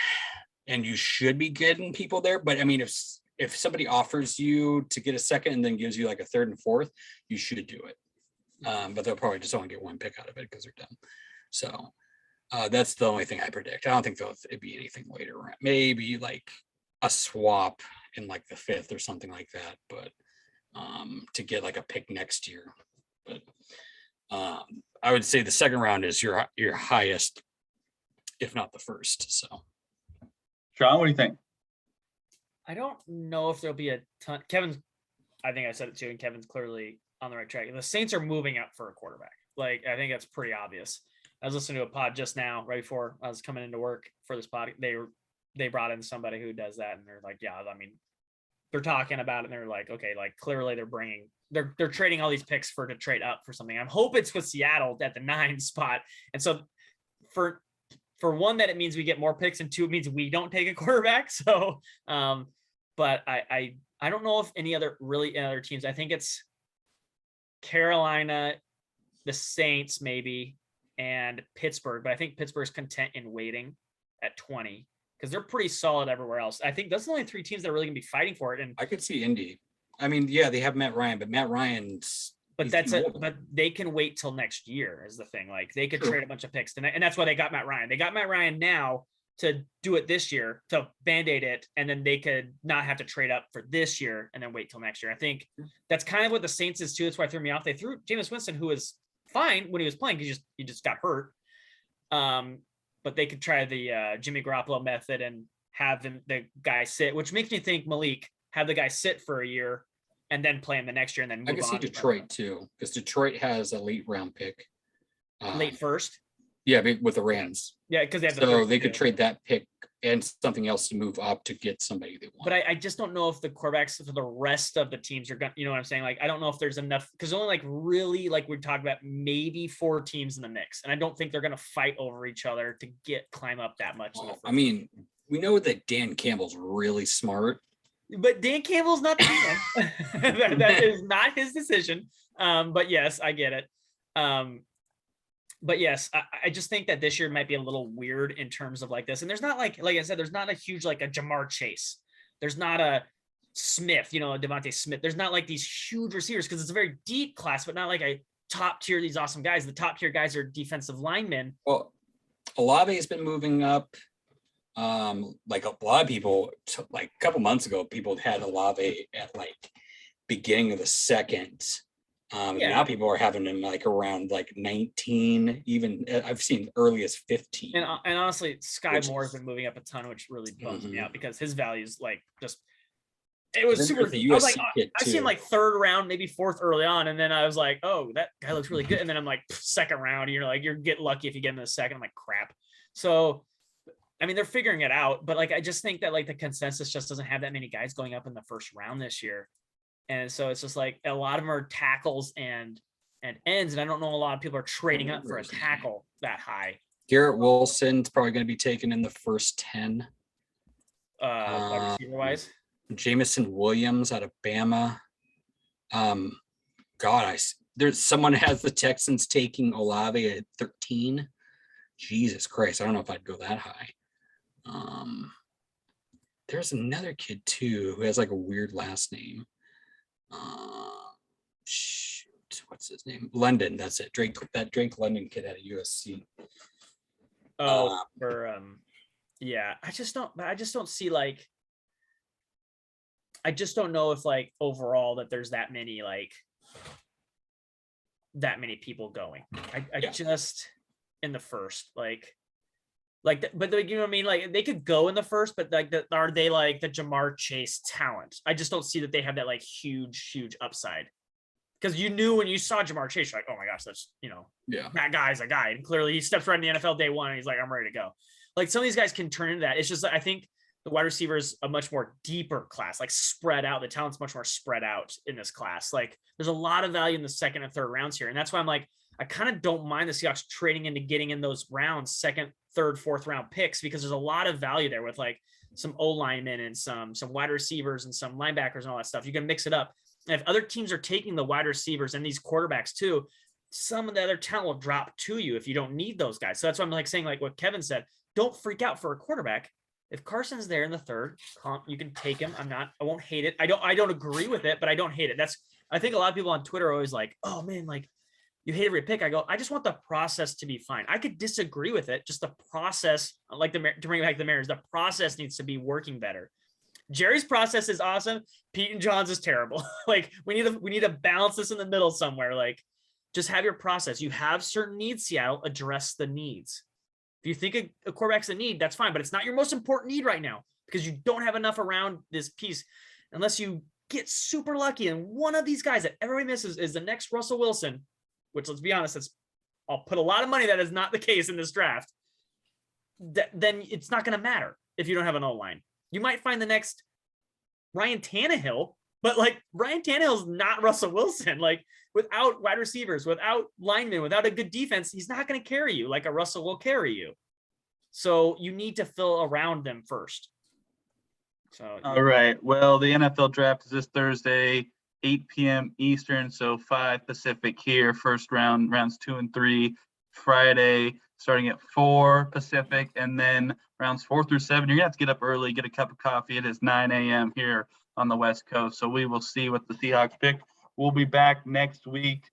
and you should be getting people there. But I mean, if somebody offers you to get a 2nd and then gives you like a 3rd and 4th, you should do it. But they'll probably just only get 1 pick out of it because they're done. So that's the only thing I predict. I don't think it'd be anything later. Maybe like a swap in like the 5th or something like that, but to get like a pick next year. But I would say the 2nd round is your highest, if not the first. So, Sean, what do you think? I don't know if there'll be a ton. I think I said it too, and Kevin's clearly on the right track. The Saints are moving up for a quarterback. Like, I think that's pretty obvious. I was listening to a pod just now, right before I was coming into work for this pod. They brought in somebody who does that, and they're like, yeah, I mean, they're talking about it, and they're like, okay, like clearly they're trading all these picks to trade up for something. I hope it's with Seattle at the 9 spot. And so for one, that it means we get more picks, and 2, it means we don't take a quarterback. So, but I don't know if any other teams. I think it's Carolina, the Saints maybe, and Pittsburgh. But I think Pittsburgh's content in waiting at 20 because they're pretty solid everywhere else. I think that's the only 3 teams that are really going to be fighting for it. And I could see Indy. I mean, yeah, they have Matt Ryan, but Matt Ryan's But but they can wait till next year is the thing. Like they could trade a bunch of picks, and that's why they got Matt Ryan. They got Matt Ryan now to do it this year, to band-aid it, and then they could not have to trade up for this year and then wait till next year. I think that's kind of what the Saints is too. That's why it threw me off. They threw Jameis Winston, who was fine when he was playing, he just got hurt. But they could try the Jimmy Garoppolo method and have the guy sit, which makes me think Malik, have the guy sit for a year and then play him the next year and then move I can see Detroit too, because Detroit has a late round pick. Late first? Yeah, with the Rams. Yeah, because they have so they could trade that pick and something else to move up to get somebody they want. But I just don't know if the quarterbacks for the rest of the teams are going to, you know what I'm saying? Like, I don't know if there's enough, because only like really, like we talked about, maybe 4 teams in the mix. And I don't think they're going to fight over each other to climb up that much. I mean, we know that Dan Campbell's really smart. But Dan Campbell's not the man. that is not his decision. But yes, I get it. But yes, I just think that this year might be a little weird in terms of like this. And there's not like I said, there's not a huge, like a Jamar Chase. There's not a Smith, a Devontae Smith. There's not like these huge receivers because it's a very deep class, but not like a top tier, these awesome guys. The top tier guys are defensive linemen. Well, Olave has been moving up. Like a lot of people, like a couple months ago, people had Olave at like beginning of the second. Now people are having him like around like 19, even I've seen early as 15. And honestly, Sky Moore has been moving up a ton, which really bums me out because his value is like just, it was super. I was like, I seen like 3rd round, maybe 4th early on. And then I was like, oh, that guy looks really good. And then I'm like 2nd round, you're getting lucky if you get him in the 2nd. I'm like, crap. So, I mean, they're figuring it out, but like, I just think that like the consensus just doesn't have that many guys going up in the 1st round this year. And so it's just like a lot of them are tackles and ends. And I don't know a lot of people are trading up for a tackle that high. Garrett Wilson's probably going to be taken in the first 10. Wide receiver wise. Jamison Williams out of Bama. There's someone has the Texans taking Olave at 13. Jesus Christ. I don't know if I'd go that high. There's another kid too who has like a weird last name. What's his name? London. That's it. Drake London kid out of USC. Yeah. I just don't see like. I just don't know if like overall that there's that many people going. I just in the first but you know what I mean? Like they could go in the first, but like are they like the Jamar Chase talent? I just don't see that they have that like huge upside. Because you knew when you saw Jamar Chase, you're like, oh my gosh, that's that guy's a guy. And clearly he steps right in the NFL day one and he's like, I'm ready to go. Like some of these guys can turn into that. It's just I think the wide receiver is a much more deeper class, like spread out. The talent's much more spread out in this class. Like there's a lot of value in the 2nd and 3rd rounds here. And that's why I'm like, I kind of don't mind the Seahawks trading into getting in those rounds, 2nd, 3rd, 4th round picks, because there's a lot of value there with like some O linemen and some wide receivers and some linebackers and all that stuff. You can mix it up. And if other teams are taking the wide receivers and these quarterbacks too, some of the other talent will drop to you if you don't need those guys. So that's why I'm like saying like what Kevin said, don't freak out for a quarterback. If Carson's there in the 3rd, you can take him. I won't hate it. I don't agree with it, but I don't hate it. I think a lot of people on Twitter are always like, oh man, like you hate every pick. I go, I just want the process to be fine. I could disagree with it. Just the process, like to bring back the Mariners, the process needs to be working better. Jerry's process is awesome. Pete and John's is terrible. Like we need to balance this in the middle somewhere. Like just have your process. You have certain needs, Seattle, address the needs. If you think a quarterback's a need, that's fine, but it's not your most important need right now because you don't have enough around this piece unless you get super lucky. And one of these guys that everybody misses is the next Russell Wilson, which let's be honest, I'll put a lot of money that is not the case in this draft. Then it's not going to matter if you don't have an O-line. You might find the next Ryan Tannehill, but like Ryan Tannehill's not Russell Wilson. Like without wide receivers, without linemen, without a good defense, he's not going to carry you like a Russell will carry you. So you need to fill around them first. So all right. Well, the NFL draft is this Thursday, 8 p.m. Eastern, so 5 Pacific here. First round, rounds 2 and 3, Friday, starting at 4 Pacific, and then rounds 4 through 7. You're gonna have to get up early, get a cup of coffee. It is 9 a.m. here on the West Coast, so we will see what the Seahawks pick. We'll be back next week,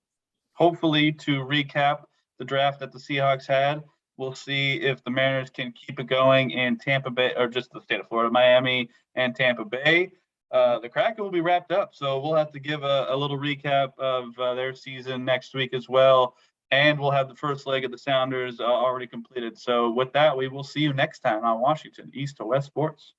hopefully to recap the draft that the Seahawks had. We'll see if the Mariners can keep it going in Tampa Bay, or just the state of Florida, Miami and Tampa Bay. The Kraken will be wrapped up, so we'll have to give a little recap of their season next week as well. And we'll have the first leg of the Sounders already completed. So with that, we will see you next time on Washington East to West Sports.